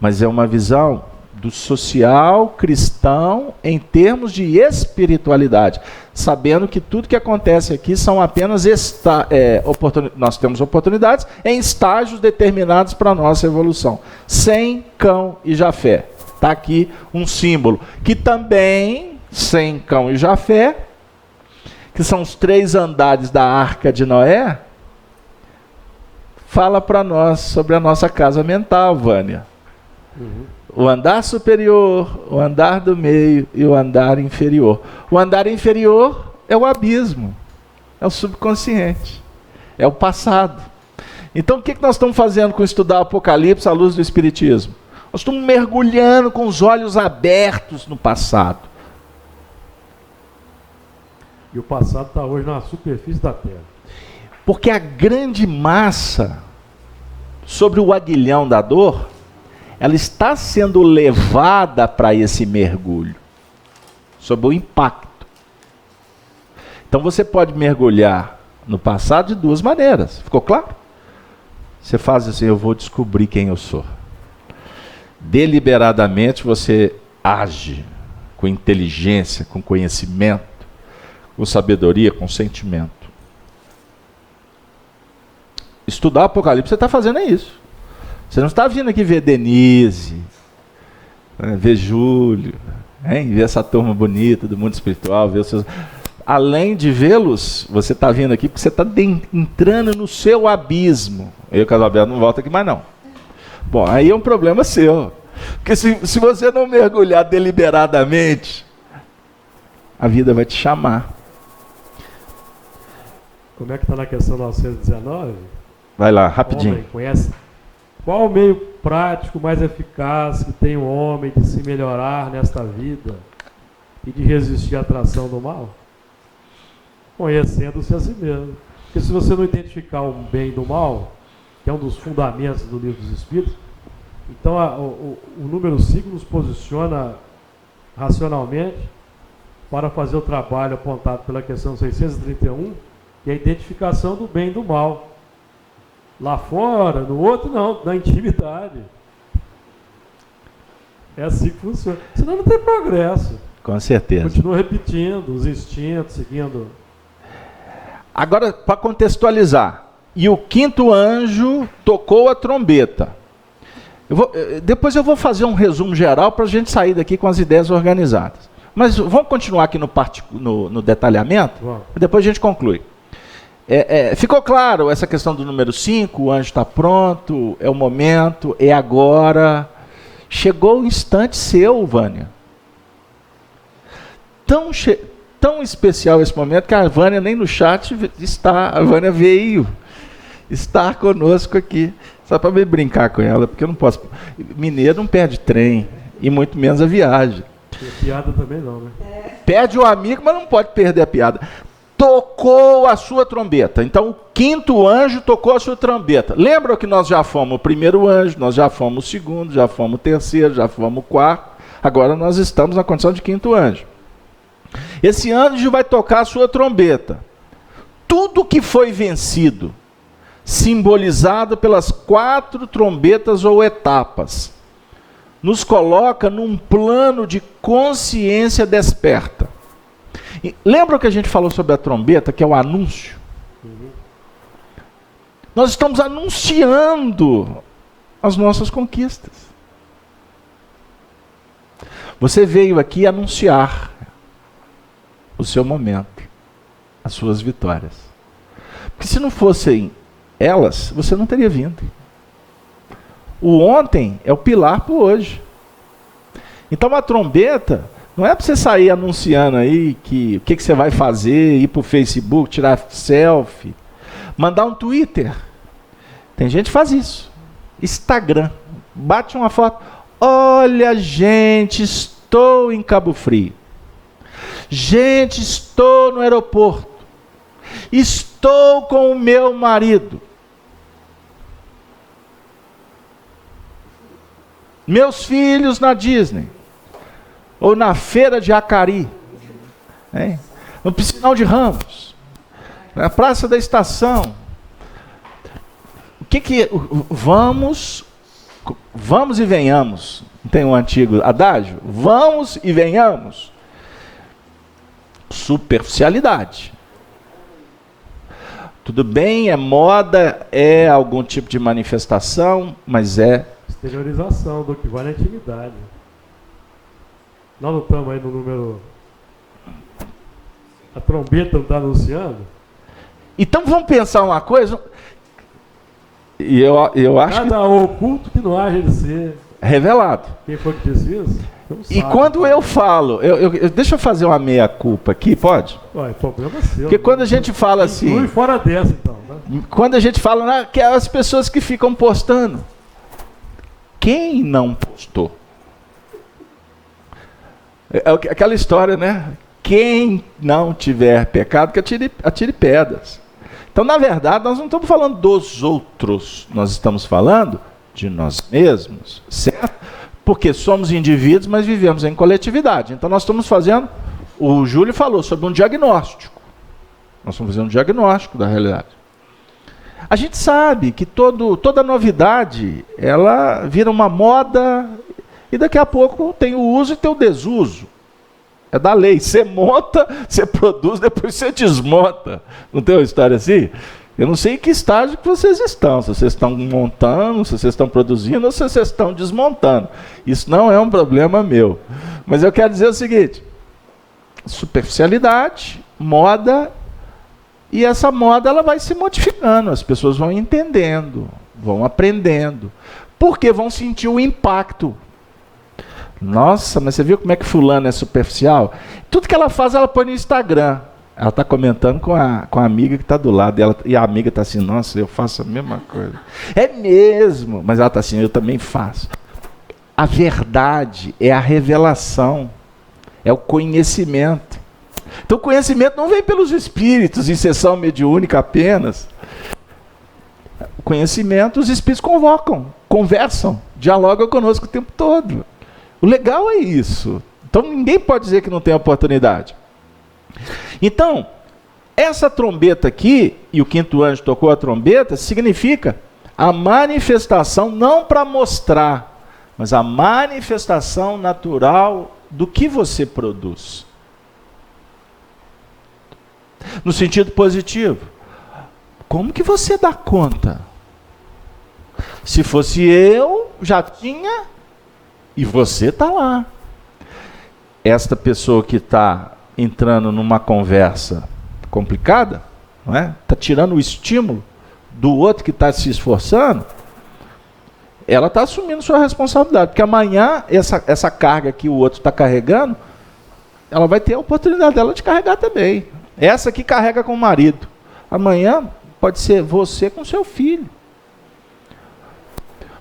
mas é uma visão do social cristão em termos de espiritualidade, sabendo que tudo que acontece aqui são apenas nós temos oportunidades em estágios determinados para a nossa evolução. Sem, Cão e Jafé. Está aqui um símbolo, que também, Sem, Cão e Jafé, que são os 3 andares da Arca de Noé, fala para nós sobre a nossa casa mental, Vânia. O andar superior, o andar do meio e o andar inferior. O andar inferior é o abismo, é o subconsciente, é o passado. Então o que nós estamos fazendo com estudar o Apocalipse à luz do Espiritismo? Nós estamos mergulhando com os olhos abertos no passado. E o passado está hoje na superfície da Terra. Porque a grande massa sobre o aguilhão da dor, ela está sendo levada para esse mergulho, sob o impacto. Então você pode mergulhar no passado de 2 maneiras, ficou claro? Você faz assim: eu vou descobrir quem eu sou. Deliberadamente você age com inteligência, com conhecimento, com sabedoria, com sentimento. Estudar o Apocalipse, você está fazendo isso. Você não está vindo aqui ver Denise, ver Júlio, ver essa turma bonita do mundo espiritual, ver os seus... Além de vê-los, você está vindo aqui porque você está entrando no seu abismo. Eu, Carlos Alberto, não volto aqui mais não. Bom, aí é um problema seu. Porque se você não mergulhar deliberadamente, a vida vai te chamar. Como é que está na questão 919? Vai lá, rapidinho. Homem, conhece? Qual o meio prático mais eficaz que tem o homem de se melhorar nesta vida e de resistir à atração do mal? Conhecendo-se a si mesmo. Porque se você não identificar o bem do mal, que é um dos fundamentos do Livro dos Espíritos, então o número 5 nos posiciona racionalmente para fazer o trabalho apontado pela questão 631, que é a identificação do bem e do mal. Lá fora, no outro não, na intimidade. É assim que funciona. Senão não tem progresso. Com certeza. Continua repetindo os instintos, seguindo. Agora, para contextualizar, e o 5º anjo tocou a trombeta. Depois eu vou fazer um resumo geral para a gente sair daqui com as ideias organizadas. Mas vamos continuar aqui no detalhamento? Vamos. Depois a gente conclui. Ficou claro essa questão do número 5, o anjo está pronto, é o momento, é agora. Chegou o instante seu, Vânia. Tão especial esse momento que a Vânia nem no chat está, a Vânia veio estar conosco aqui. Só para me brincar com ela, porque eu não posso. Mineiro não perde trem, e muito menos a viagem. E piada também não, né? Perde o amigo, mas não pode perder a piada. tocou a sua trombeta. Então o quinto anjo tocou a sua trombeta. Lembra que nós já fomos o primeiro anjo, nós já fomos o segundo, já fomos o terceiro, já fomos o quarto. Agora nós estamos na condição de quinto anjo. Esse anjo vai tocar a sua trombeta. Tudo que foi vencido, simbolizado pelas 4 trombetas ou etapas, nos coloca num plano de consciência desperta. E lembra que a gente falou sobre a trombeta, que é o anúncio? Nós estamos anunciando as nossas conquistas. Você veio aqui anunciar o seu momento, as suas vitórias. Porque se não fossem elas, você não teria vindo. O ontem é o pilar para o hoje. Então a trombeta não é para você sair anunciando aí o que você vai fazer, ir para o Facebook, tirar selfie, mandar um Twitter. Tem gente que faz isso. Instagram. Bate uma foto. Olha, gente, estou em Cabo Frio. Gente, estou no aeroporto. Estou com o meu marido. Meus filhos na Disney. Ou na feira de Acari. Hein? No Piscinão de Ramos. Na Praça da Estação. O que vamos e venhamos. Não tem um antigo adágio? Vamos e venhamos. Superficialidade. Tudo bem, é moda, é algum tipo de manifestação, mas é exteriorização do que vai na intimidade. Nós não estamos aí no número... A trombeta não está anunciando? Então vamos pensar uma coisa... E eu acho cada oculto que não haja de ser revelado. Quem foi que disse isso? E quando eu falo, deixa eu fazer uma meia-culpa aqui, pode? Ué, problema seu. Porque quando a gente fala assim... Inclui fora dessa, então. Né? Quando a gente fala que é as pessoas que ficam postando. Quem não postou? É aquela história, né? Quem não tiver pecado, que atire pedras. Então, na verdade, nós não estamos falando dos outros, nós estamos falando de nós mesmos, certo? Porque somos indivíduos, mas vivemos em coletividade. Então, nós estamos fazendo, o Júlio falou sobre um diagnóstico. Nós estamos fazendo um diagnóstico da realidade. A gente sabe que toda novidade, ela vira uma moda e daqui a pouco tem o uso e tem o desuso. É da lei. Você monta, você produz, depois você desmonta. Não tem uma história assim? Eu não sei em que estágio que vocês estão. Se vocês estão montando, se vocês estão produzindo ou se vocês estão desmontando. Isso não é um problema meu. Mas eu quero dizer o seguinte. Superficialidade, moda, e essa moda ela vai se modificando. As pessoas vão entendendo, vão aprendendo. Porque vão sentir o impacto. Nossa, mas você viu como é que fulano é superficial? Tudo que ela faz, ela põe no Instagram. Ela está comentando com a amiga que está do lado dela, e a amiga está assim, nossa, eu faço a mesma coisa. É mesmo, mas ela está assim, eu também faço. A verdade é a revelação, é o conhecimento. Então o conhecimento não vem pelos espíritos, em sessão mediúnica apenas. O conhecimento, os espíritos convocam, conversam, dialogam conosco o tempo todo. O legal é isso. Então ninguém pode dizer que não tem oportunidade. Então, essa trombeta aqui, e o quinto anjo tocou a trombeta, significa a manifestação, não para mostrar, mas a manifestação natural do que você produz. No sentido positivo. Como que você dá conta? Se fosse eu, já tinha... E você está lá. Esta pessoa que está entrando numa conversa complicada, não é? Está tirando o estímulo do outro que está se esforçando, ela está assumindo sua responsabilidade. Porque amanhã, essa carga que o outro está carregando, ela vai ter a oportunidade dela de carregar também. Essa que carrega com o marido. Amanhã pode ser você com seu filho.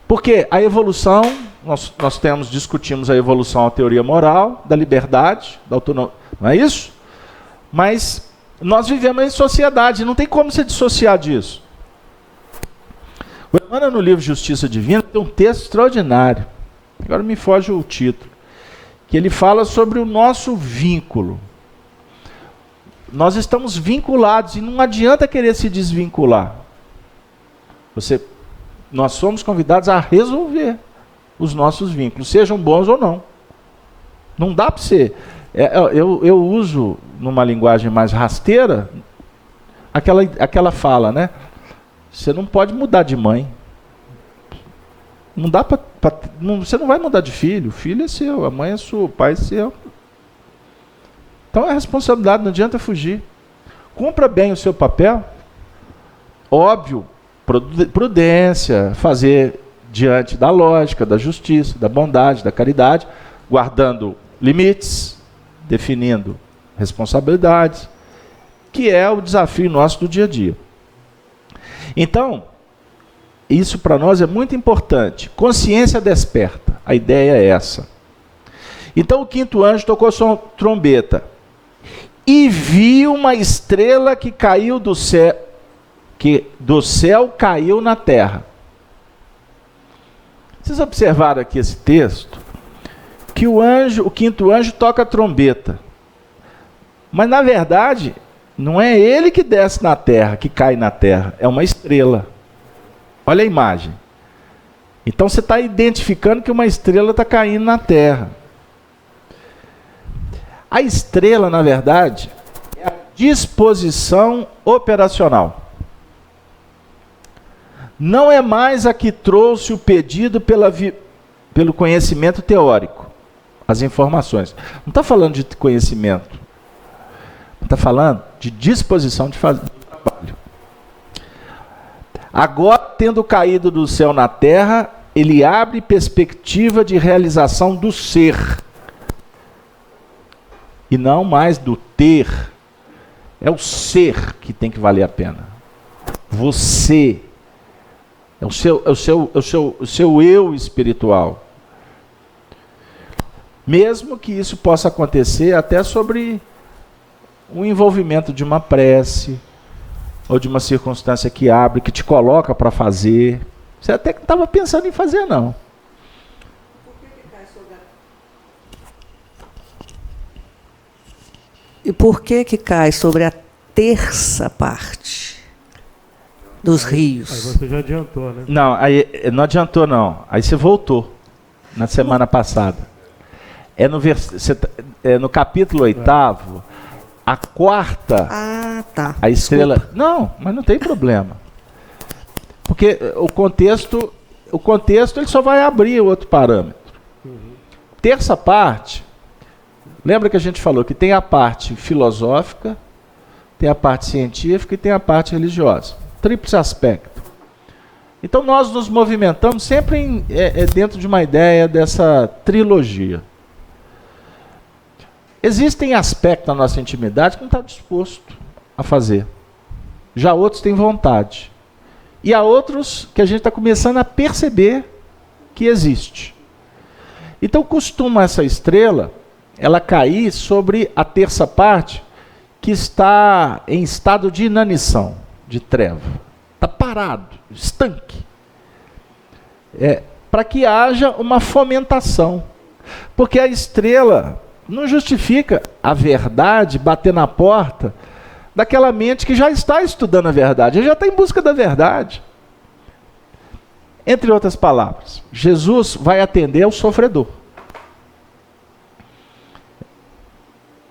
Porque a evolução, nós discutimos a evolução, a teoria moral, da liberdade, da autonomia, não é isso? Mas Nós vivemos em sociedade, não tem como se dissociar disso. O Emmanuel, no livro Justiça Divina, tem um texto extraordinário. Agora me foge o título. Que ele fala sobre o nosso vínculo. Nós estamos vinculados e não adianta querer se desvincular. Nós somos convidados a resolver os nossos vínculos, sejam bons ou não. Não dá para ser. Eu uso, numa linguagem mais rasteira, aquela fala, né? Você não pode mudar de mãe. Não dá você não vai mudar de filho. O filho é seu, a mãe é sua, o pai é seu. Então é responsabilidade, não adianta fugir. Cumpra bem o seu papel. Óbvio, prudência, fazer diante da lógica, da justiça, da bondade, da caridade, guardando limites, definindo responsabilidades, que é o desafio nosso do dia a dia. Então, isso para nós é muito importante. Consciência desperta. A ideia é essa. Então o quinto anjo tocou sua trombeta e viu uma estrela que caiu do céu, que do céu caiu na terra. Vocês observaram aqui esse texto? Que o quinto anjo toca a trombeta. Mas na verdade, não é ele que desce na terra, que cai na terra, é uma estrela. Olha a imagem. Então você está identificando que uma estrela está caindo na terra. A estrela, na verdade, é a disposição operacional. Não é mais a que trouxe o pedido pelo conhecimento teórico, as informações. Não está falando de conhecimento. Está falando de disposição de fazer o trabalho. Agora, tendo caído do céu na terra, ele abre perspectiva de realização do ser. E não mais do ter. É o ser que tem que valer a pena. Você. É o seu eu espiritual. Mesmo que isso possa acontecer até sobre o envolvimento de uma prece, ou de uma circunstância que abre, que te coloca para fazer. Você até que não estava pensando em fazer, não. E por que cai sobre a terça parte dos rios? Aí você já adiantou, né? Não, aí não adiantou, não. Aí você voltou na semana passada. É no capítulo 8º, a quarta, tá. A estrela... Desculpa. Não, mas não tem problema. Porque o contexto ele só vai abrir outro parâmetro. Terça parte, lembra que a gente falou que tem a parte filosófica, tem a parte científica e tem a parte religiosa. Tríplice aspecto. Então nós nos movimentamos sempre dentro de uma ideia dessa trilogia. Existem aspectos da nossa intimidade que não está disposto a fazer. Já outros têm vontade. E há outros que a gente está começando a perceber que existe. Então costuma essa estrela, ela cair sobre a terça parte que está em estado de inanição, de treva. Está parado, estanque. Para que haja uma fomentação. Porque a estrela não justifica a verdade bater na porta daquela mente que já está estudando a verdade, já está em busca da verdade. Entre outras palavras, Jesus vai atender ao sofredor.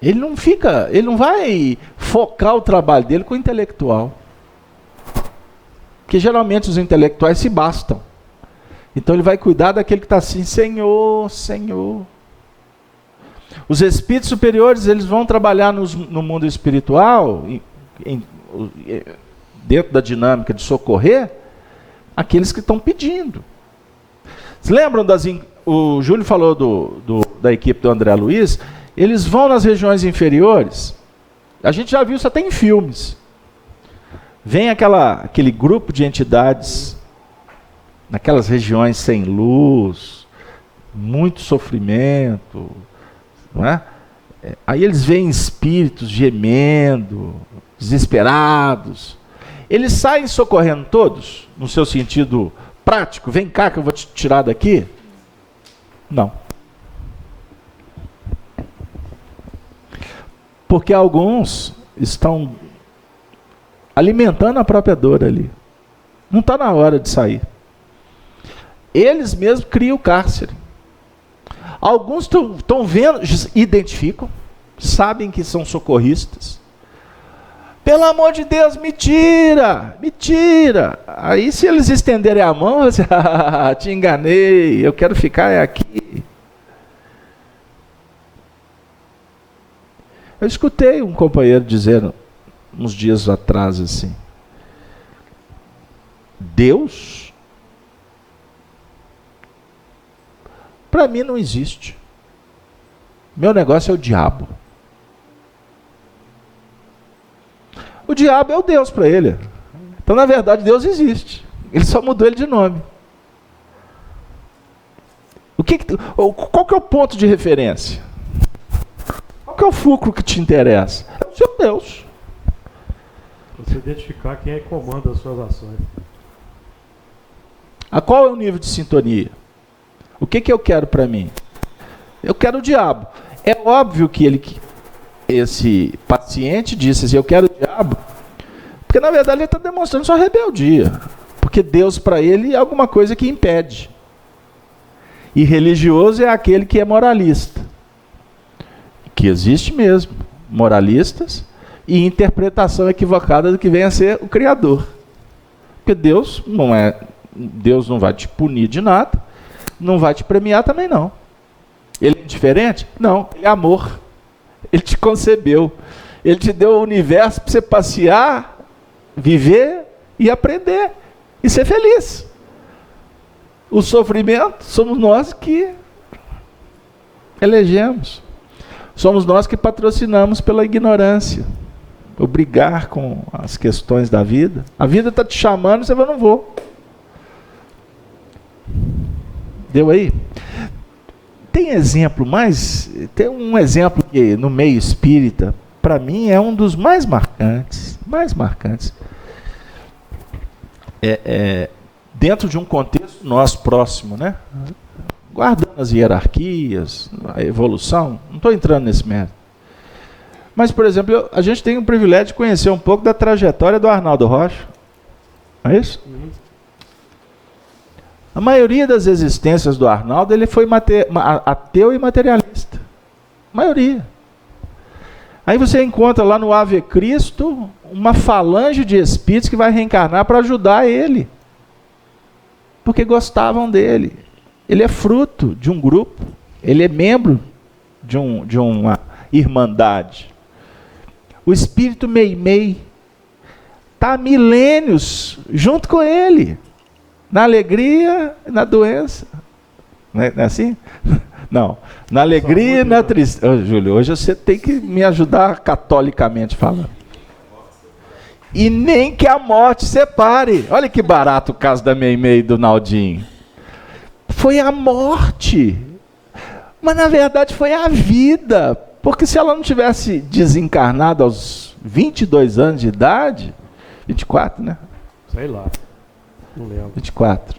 Ele não vai focar o trabalho dele com o intelectual. Porque geralmente os intelectuais se bastam. Então ele vai cuidar daquele que está assim, Senhor, Senhor. Os espíritos superiores, eles vão trabalhar no mundo espiritual, dentro da dinâmica de socorrer, aqueles que estão pedindo. Vocês lembram o Júlio falou da equipe do André Luiz? Eles vão nas regiões inferiores, a gente já viu isso até em filmes. Vem aquele grupo de entidades, naquelas regiões sem luz, muito sofrimento, não é? Aí eles veem espíritos gemendo, desesperados. Eles saem socorrendo todos, no seu sentido prático. Vem cá que eu vou te tirar daqui. Não. Porque alguns estão alimentando a própria dor ali. Não está na hora de sair. Eles mesmos criam o cárcere. Alguns estão vendo, identificam, sabem que são socorristas. Pelo amor de Deus, me tira, me tira. Aí se eles estenderem a mão, assim, te enganei, eu quero ficar aqui. Eu escutei um companheiro dizendo, uns dias atrás, assim, Deus, para mim não existe. Meu negócio é o diabo. O diabo é o Deus para ele. Então, na verdade, Deus existe. Ele só mudou ele de nome. Qual que é o ponto de referência? Qual que é o fulcro que te interessa? É o seu Deus. Você identificar quem é que comanda as suas ações. A qual é o nível de sintonia? O que eu quero para mim? Eu quero o diabo. É óbvio que esse paciente disse assim, eu quero o diabo, porque na verdade ele está demonstrando sua rebeldia. Porque Deus para ele é alguma coisa que impede. E religioso é aquele que é moralista. Que existe mesmo. Moralistas e interpretação equivocada do que vem a ser o Criador. Porque Deus não vai te punir de nada, não vai te premiar também não. Ele é indiferente? Não, ele é amor. Ele te concebeu. Ele te deu o universo para você passear, viver e aprender. E ser feliz. O sofrimento somos nós que elegemos. Somos nós que patrocinamos pela ignorância. O brigar com as questões da vida. A vida está te chamando, você vai, não vou. Deu aí? Tem um exemplo que no meio espírita, para mim, é um dos mais marcantes. Dentro de um contexto nosso próximo, né? Guardando as hierarquias, a evolução, não estou entrando nesse mérito. Mas, por exemplo, a gente tem o privilégio de conhecer um pouco da trajetória do Arnaldo Rocha. Não é isso? A maioria das existências do Arnaldo, ele foi ateu e materialista. A maioria. Aí você encontra lá no Ave Cristo uma falange de espíritos que vai reencarnar para ajudar ele. Porque gostavam dele. Ele é fruto de um grupo. Ele é membro de uma irmandade. O espírito Meimei está há milênios junto com ele. Na alegria e na doença. Não é assim? Não. Na alegria e na tristeza. Júlio, hoje você tem que me ajudar catolicamente falando. E nem que a morte separe. Olha que barato o caso da Meimei e do Naldinho. Foi a morte. Mas na verdade foi a vida. Porque se ela não tivesse desencarnado aos 22 anos de idade, 24, né? Sei lá. Não lembro. 24.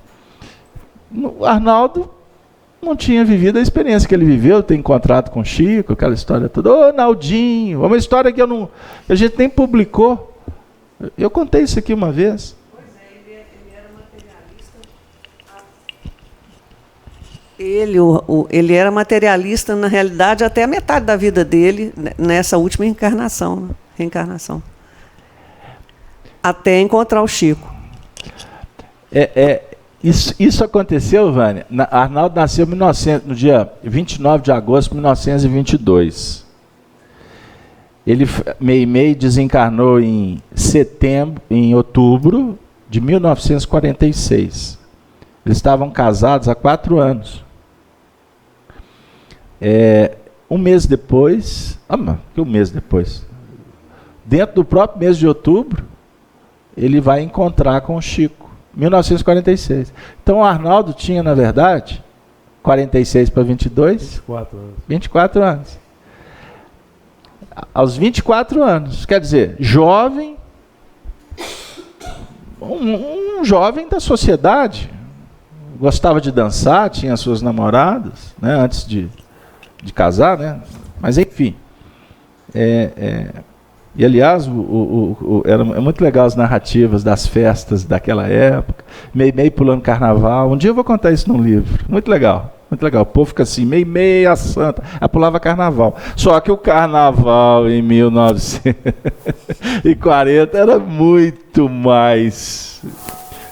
O Arnaldo não tinha vivido a experiência que ele viveu, ter encontrado com o Chico, aquela história toda. Ô, Naldinho, uma história que a gente nem publicou. Eu contei isso aqui uma vez. Pois é, ele era materialista. Ele era materialista, na realidade, até a metade da vida dele, nessa última reencarnação. Até encontrar o Chico. Isso aconteceu, Vânia. Arnaldo nasceu no dia 29 de agosto de 1922. Meimei desencarnou em outubro de 1946. Eles estavam casados há 4 anos. Um mês depois, dentro do próprio mês de outubro, ele vai encontrar com o Chico. 1946. Então o Arnaldo tinha, na verdade, 46 para 22? 24 anos. 24 anos. Aos 24 anos. Quer dizer, jovem, um jovem da sociedade. Gostava de dançar, tinha suas namoradas, né, antes de casar, né? Mas enfim. E aliás, é muito legal as narrativas das festas daquela época, meio pulando carnaval. Um dia eu vou contar isso num livro. Muito legal, muito legal. O povo fica assim, meia santa. Aí pulava carnaval. Só que o carnaval em 1940 era muito mais,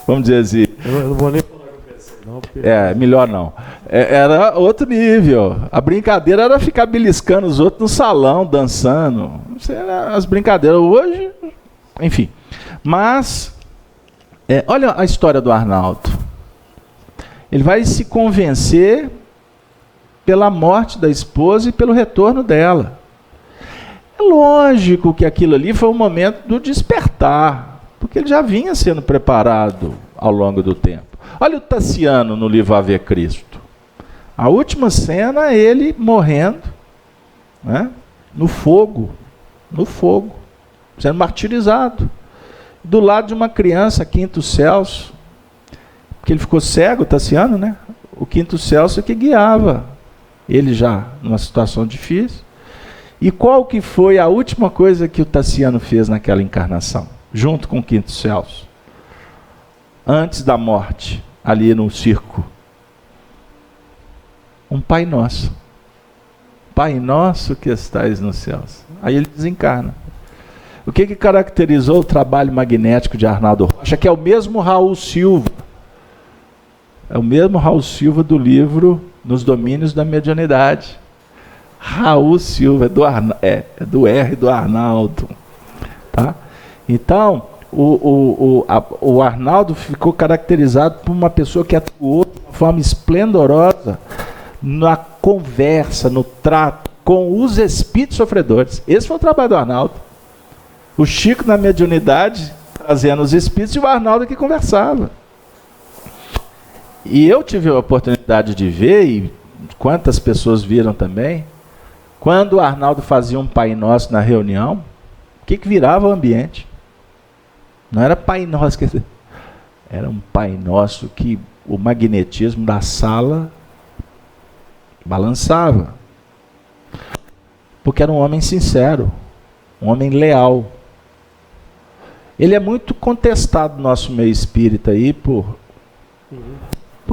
vamos dizer assim. Eu não vou nem falar o que eu pensei, não. Porque... melhor não. Era outro nível. A brincadeira era ficar beliscando os outros no salão, dançando. Isso era as brincadeiras. Hoje, enfim. Mas, olha a história do Arnaldo. Ele vai se convencer pela morte da esposa e pelo retorno dela. É lógico que aquilo ali foi um momento do despertar, porque ele já vinha sendo preparado ao longo do tempo. Olha o Tassiano no livro Ave Cristo. A última cena é ele morrendo, né, no fogo, sendo martirizado. Do lado de uma criança, Quinto Celso, porque ele ficou cego, Tassiano, né? O Quinto Celso que guiava ele já numa situação difícil. E qual que foi a última coisa que o Tassiano fez naquela encarnação, junto com o Quinto Celso? Antes da morte, ali no circo. Um Pai Nosso. Pai Nosso que estais nos céus. Aí ele desencarna. O que caracterizou o trabalho magnético de Arnaldo Rocha? Que é o mesmo Raul Silva. É o mesmo Raul Silva do livro Nos Domínios da Mediunidade. Raul Silva, é do R do Arnaldo. Tá? Então, o Arnaldo ficou caracterizado por uma pessoa que atuou de uma forma esplendorosa na conversa, no trato com os espíritos sofredores. Esse foi o trabalho do Arnaldo. O Chico na mediunidade, trazendo os espíritos, e o Arnaldo que conversava. E eu tive a oportunidade de ver, e quantas pessoas viram também, quando o Arnaldo fazia um Pai Nosso na reunião, o que virava o ambiente? Não era Pai Nosso, quer dizer, era um Pai Nosso que o magnetismo da sala balançava. Porque era um homem sincero, um homem leal. Ele é muito contestado no nosso meio espírita aí por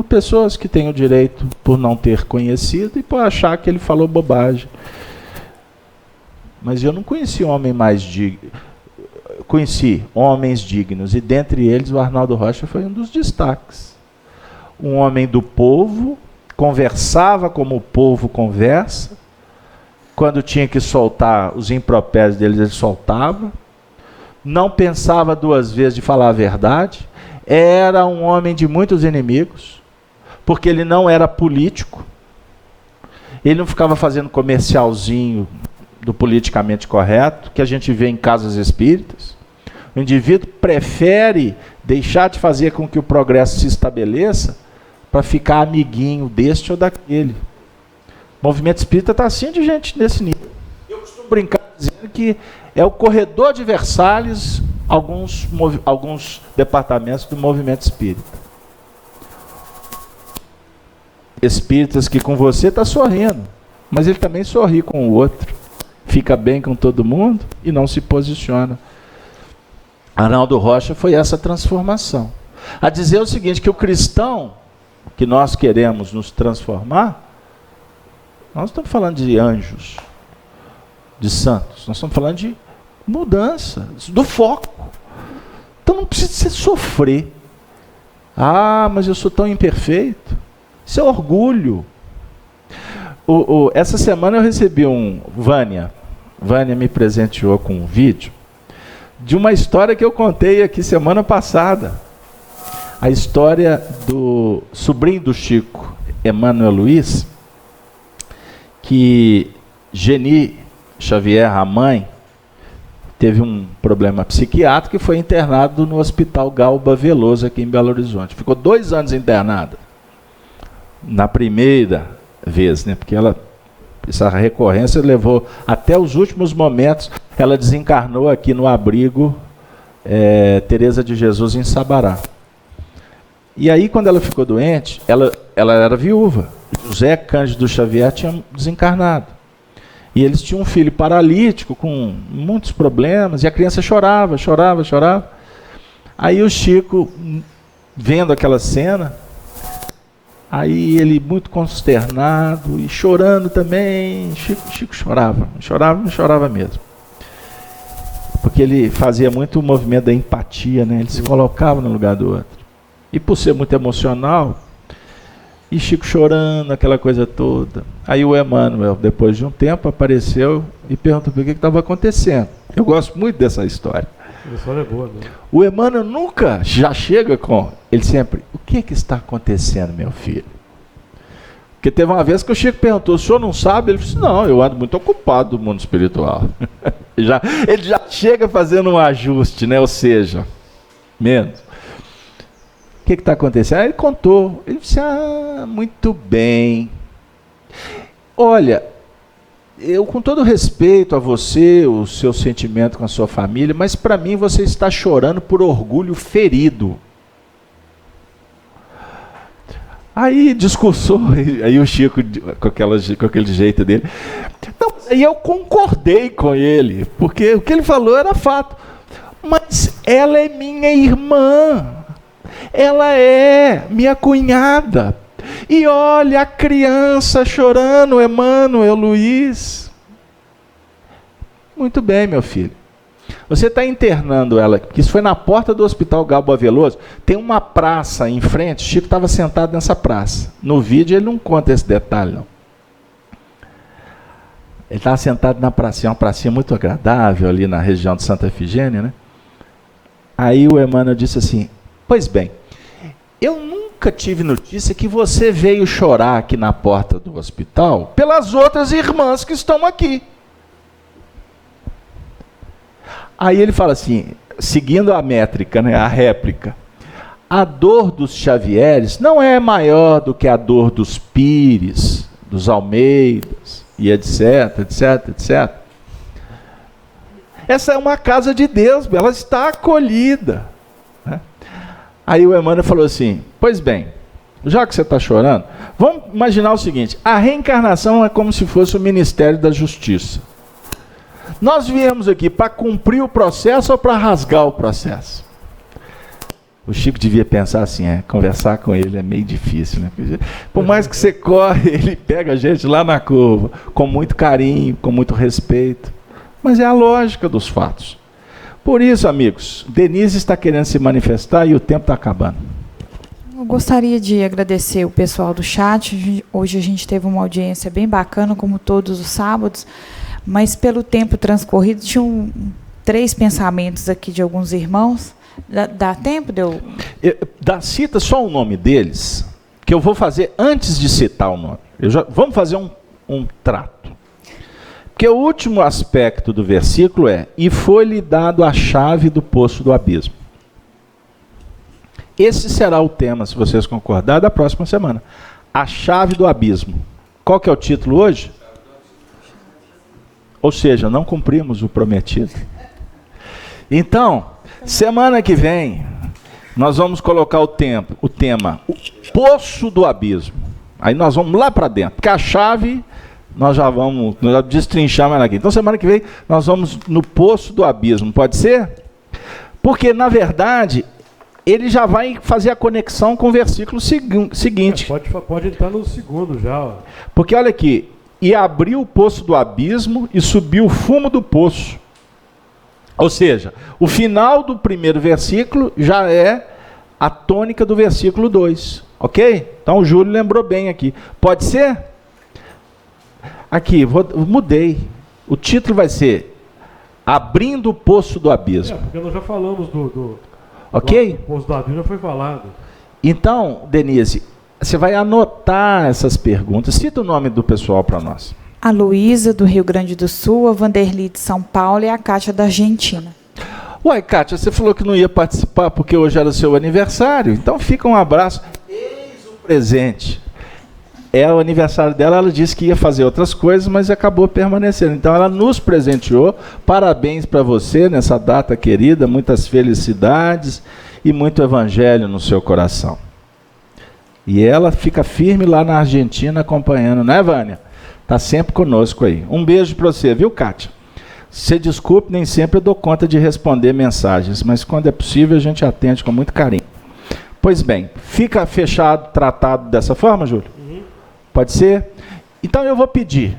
pessoas que têm o direito, por não ter conhecido e por achar que ele falou bobagem. Mas eu não conheci homem mais digno. Conheci homens dignos, e dentre eles o Arnaldo Rocha foi um dos destaques. Um homem do povo, conversava como o povo conversa. Quando tinha que soltar os impropérios deles, ele soltava. Não pensava duas vezes de falar a verdade. Era um homem de muitos inimigos, porque ele não era político. Ele não ficava fazendo comercialzinho do politicamente correto, que a gente vê em casas espíritas. O indivíduo prefere deixar de fazer com que o progresso se estabeleça para ficar amiguinho deste ou daquele. O movimento espírita está assim de gente nesse nível. Eu costumo brincar dizendo que é o corredor de Versalhes, alguns departamentos do movimento espírita. Espíritas que com você está sorrindo, mas ele também sorri com o outro. Fica bem com todo mundo e não se posiciona. Arnaldo Rocha foi essa transformação. A dizer o seguinte, que o cristão que nós queremos nos transformar, nós estamos falando de anjos, de santos, nós estamos falando de mudança, do foco. Então não precisa você sofrer. Ah, mas eu sou tão imperfeito. Isso é orgulho. Essa semana eu recebi Vânia me presenteou com um vídeo de uma história que eu contei aqui semana passada. A história do sobrinho do Chico, Emmanuel Luiz, que Geni Xavier, a mãe, teve um problema psiquiátrico e foi internado no Hospital Galba Veloso aqui em Belo Horizonte. Ficou 2 anos internada. Na primeira vez, né? Porque ela Essa recorrência levou até os últimos momentos. Ela desencarnou aqui no abrigo Teresa de Jesus, em Sabará. E aí, quando ela ficou doente, ela era viúva. José Cândido Xavier tinha desencarnado. E eles tinham um filho paralítico, com muitos problemas, e a criança chorava. Aí o Chico, vendo aquela cena, aí ele muito consternado e chorando também, Chico chorava mesmo. Porque ele fazia muito o movimento da empatia, né? Ele se colocava no lugar do outro. E por ser muito emocional, e Chico chorando, aquela coisa toda. Aí o Emmanuel, depois de um tempo, apareceu e perguntou por que estava acontecendo. Eu gosto muito dessa história. A história é boa, né? O Emmanuel nunca já chega com... Ele sempre, o que está acontecendo, meu filho? Porque teve uma vez que o Chico perguntou, o senhor não sabe? Ele disse, não, eu ando muito ocupado do mundo espiritual. Ele já chega fazendo um ajuste, né? Ou seja, menos. O que está acontecendo? Aí ele contou. Ele disse, muito bem. Olha, eu com todo respeito a você, o seu sentimento com a sua família, mas para mim você está chorando por orgulho ferido. Aí discursou, aí o Chico, com aquele jeito dele. Não, aí eu concordei com ele, porque o que ele falou era fato. Mas ela é minha irmã. Ela é minha cunhada. E olha a criança chorando, Emmanuel, Luiz. Muito bem, meu filho. Você está internando ela, porque isso foi na porta do Hospital Galba Veloso. Tem uma praça em frente, Chico estava sentado nessa praça. No vídeo ele não conta esse detalhe, não. Ele estava sentado na pracinha, uma pracinha muito agradável ali na região de Santa Efigênia, né? Aí o Emmanuel disse assim, pois bem, eu nunca tive notícia que você veio chorar aqui na porta do hospital pelas outras irmãs que estão aqui. Aí ele fala assim, seguindo a métrica, né, a réplica, a dor dos Xavieres não é maior do que a dor dos Pires, dos Almeidas, e etc, etc, etc. Essa é uma casa de Deus, ela está acolhida. Né? Aí o Emmanuel falou assim, pois bem, já que você está chorando, vamos imaginar o seguinte, a reencarnação é como se fosse o Ministério da Justiça. Nós viemos aqui para cumprir o processo ou para rasgar o processo? O Chico devia pensar assim, conversar com ele é meio difícil, né? Por mais que você corre, ele pega a gente lá na curva, com muito carinho, com muito respeito. Mas é a lógica dos fatos. Por isso, amigos, Denise está querendo se manifestar e o tempo está acabando. Eu gostaria de agradecer o pessoal do chat. Hoje a gente teve uma audiência bem bacana, como todos os sábados. Mas pelo tempo transcorrido, tinham 3 pensamentos aqui de alguns irmãos. Dá tempo de eu... Cita só o nome deles, que eu vou fazer antes de citar o nome. Vamos fazer um trato. Porque o último aspecto do versículo é, e foi-lhe dado a chave do poço do abismo. Esse será o tema, se vocês concordarem, da próxima semana. A chave do abismo. Qual que é o título hoje? Ou seja, não cumprimos o prometido. Então, semana que vem, nós vamos colocar o tema, o poço do abismo. Aí nós vamos lá para dentro, porque a chave, nós já destrinchar mais aqui. Então, semana que vem, nós vamos no poço do abismo, pode ser? Porque, na verdade, ele já vai fazer a conexão com o versículo seguinte. Pode entrar no segundo já. Ó. Porque, olha aqui, e abriu o poço do abismo e subiu o fumo do poço. Ou seja, o final do primeiro versículo já é a tônica do versículo 2. Ok? Então o Júlio lembrou bem aqui. Pode ser? Aqui, mudei. O título vai ser Abrindo o Poço do Abismo. Porque nós já falamos ok? O poço do abismo já foi falado. Então, Denise, você vai anotar essas perguntas. Cita o nome do pessoal para nós. A Luísa, do Rio Grande do Sul, a Vanderly, de São Paulo, e a Kátia, da Argentina. Uai, Kátia, você falou que não ia participar porque hoje era seu aniversário. Então fica um abraço. Eis o presente. é o aniversário dela, ela disse que ia fazer outras coisas, mas acabou permanecendo. Então ela nos presenteou. Parabéns para você nessa data querida, muitas felicidades e muito evangelho no seu coração. E ela fica firme lá na Argentina acompanhando, né, Vânia? Está sempre conosco aí. Um beijo para você, viu, Kátia? Você desculpe, nem sempre eu dou conta de responder mensagens, mas quando é possível a gente atende com muito carinho. Pois bem, fica fechado, tratado dessa forma, Júlio? Pode ser? Então eu vou pedir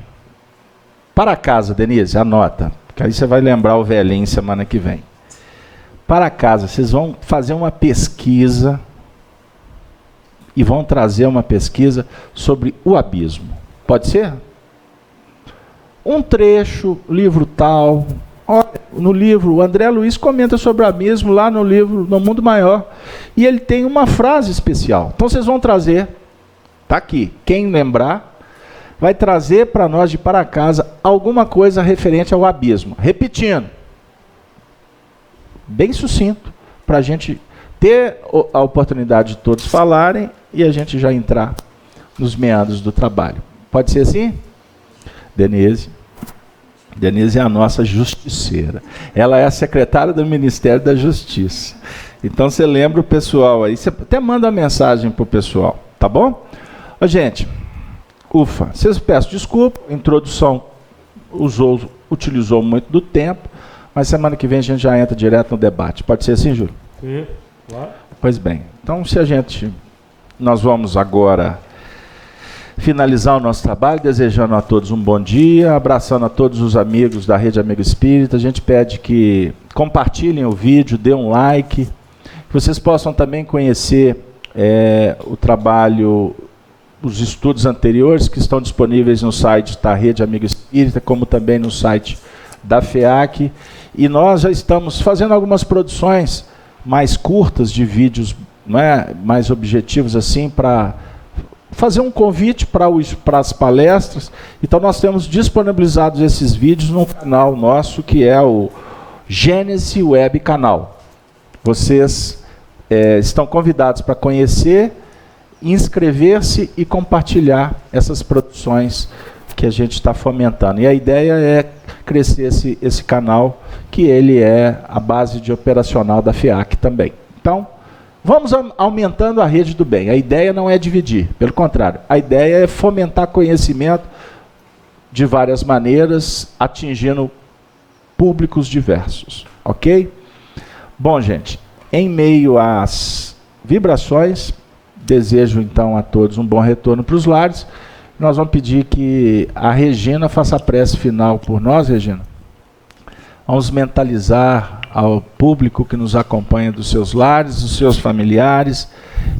para casa, Denise, anota, que aí você vai lembrar o velhinho semana que vem. Para casa, vocês vão fazer uma pesquisa e vão trazer uma pesquisa sobre o abismo. Pode ser? Um trecho, livro tal. Olha, no livro, o André Luiz comenta sobre o abismo lá no livro No Mundo Maior. E ele tem uma frase especial. Então vocês vão trazer, está aqui, quem lembrar, vai trazer para nós de para casa alguma coisa referente ao abismo. Repetindo, bem sucinto, para a gente ter a oportunidade de todos falarem e a gente já entrar nos meandros do trabalho. Pode ser assim? Denise é a nossa justiceira. Ela é a secretária do Ministério da Justiça. Então você lembra o pessoal aí, você até manda uma mensagem para o pessoal, tá bom? Ô, gente, ufa, vocês peço desculpa, a introdução utilizou muito do tempo, mas semana que vem a gente já entra direto no debate. Pode ser assim, Júlio? Sim, claro. Pois bem, então nós vamos agora finalizar o nosso trabalho, desejando a todos um bom dia, abraçando a todos os amigos da Rede Amigo Espírita. A gente pede que compartilhem o vídeo, dê um like, que vocês possam também conhecer o trabalho, os estudos anteriores que estão disponíveis no site da Rede Amigo Espírita, como também no site da FEAC. E nós já estamos fazendo algumas produções mais curtas de vídeos, não é, mais objetivos assim, para fazer um convite para as palestras. Então nós temos disponibilizados esses vídeos no canal nosso, que é o Gênesis Web Canal. Vocês estão convidados para conhecer, inscrever-se e compartilhar essas produções que a gente está fomentando. E a ideia é crescer esse canal, que ele é a base de operacional da FEAC também. Então, vamos aumentando a rede do bem. A ideia não é dividir, pelo contrário. A ideia é fomentar conhecimento de várias maneiras, atingindo públicos diversos. Ok? Bom, gente, em meio às vibrações, desejo então a todos um bom retorno para os lares. Nós vamos pedir que a Regina faça a prece final por nós, Regina. Vamos mentalizar ao público que nos acompanha dos seus lares, dos seus familiares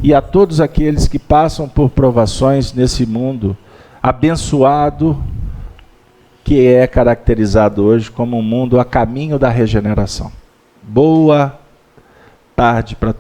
e a todos aqueles que passam por provações nesse mundo abençoado, que é caracterizado hoje como um mundo a caminho da regeneração. Boa tarde para todos.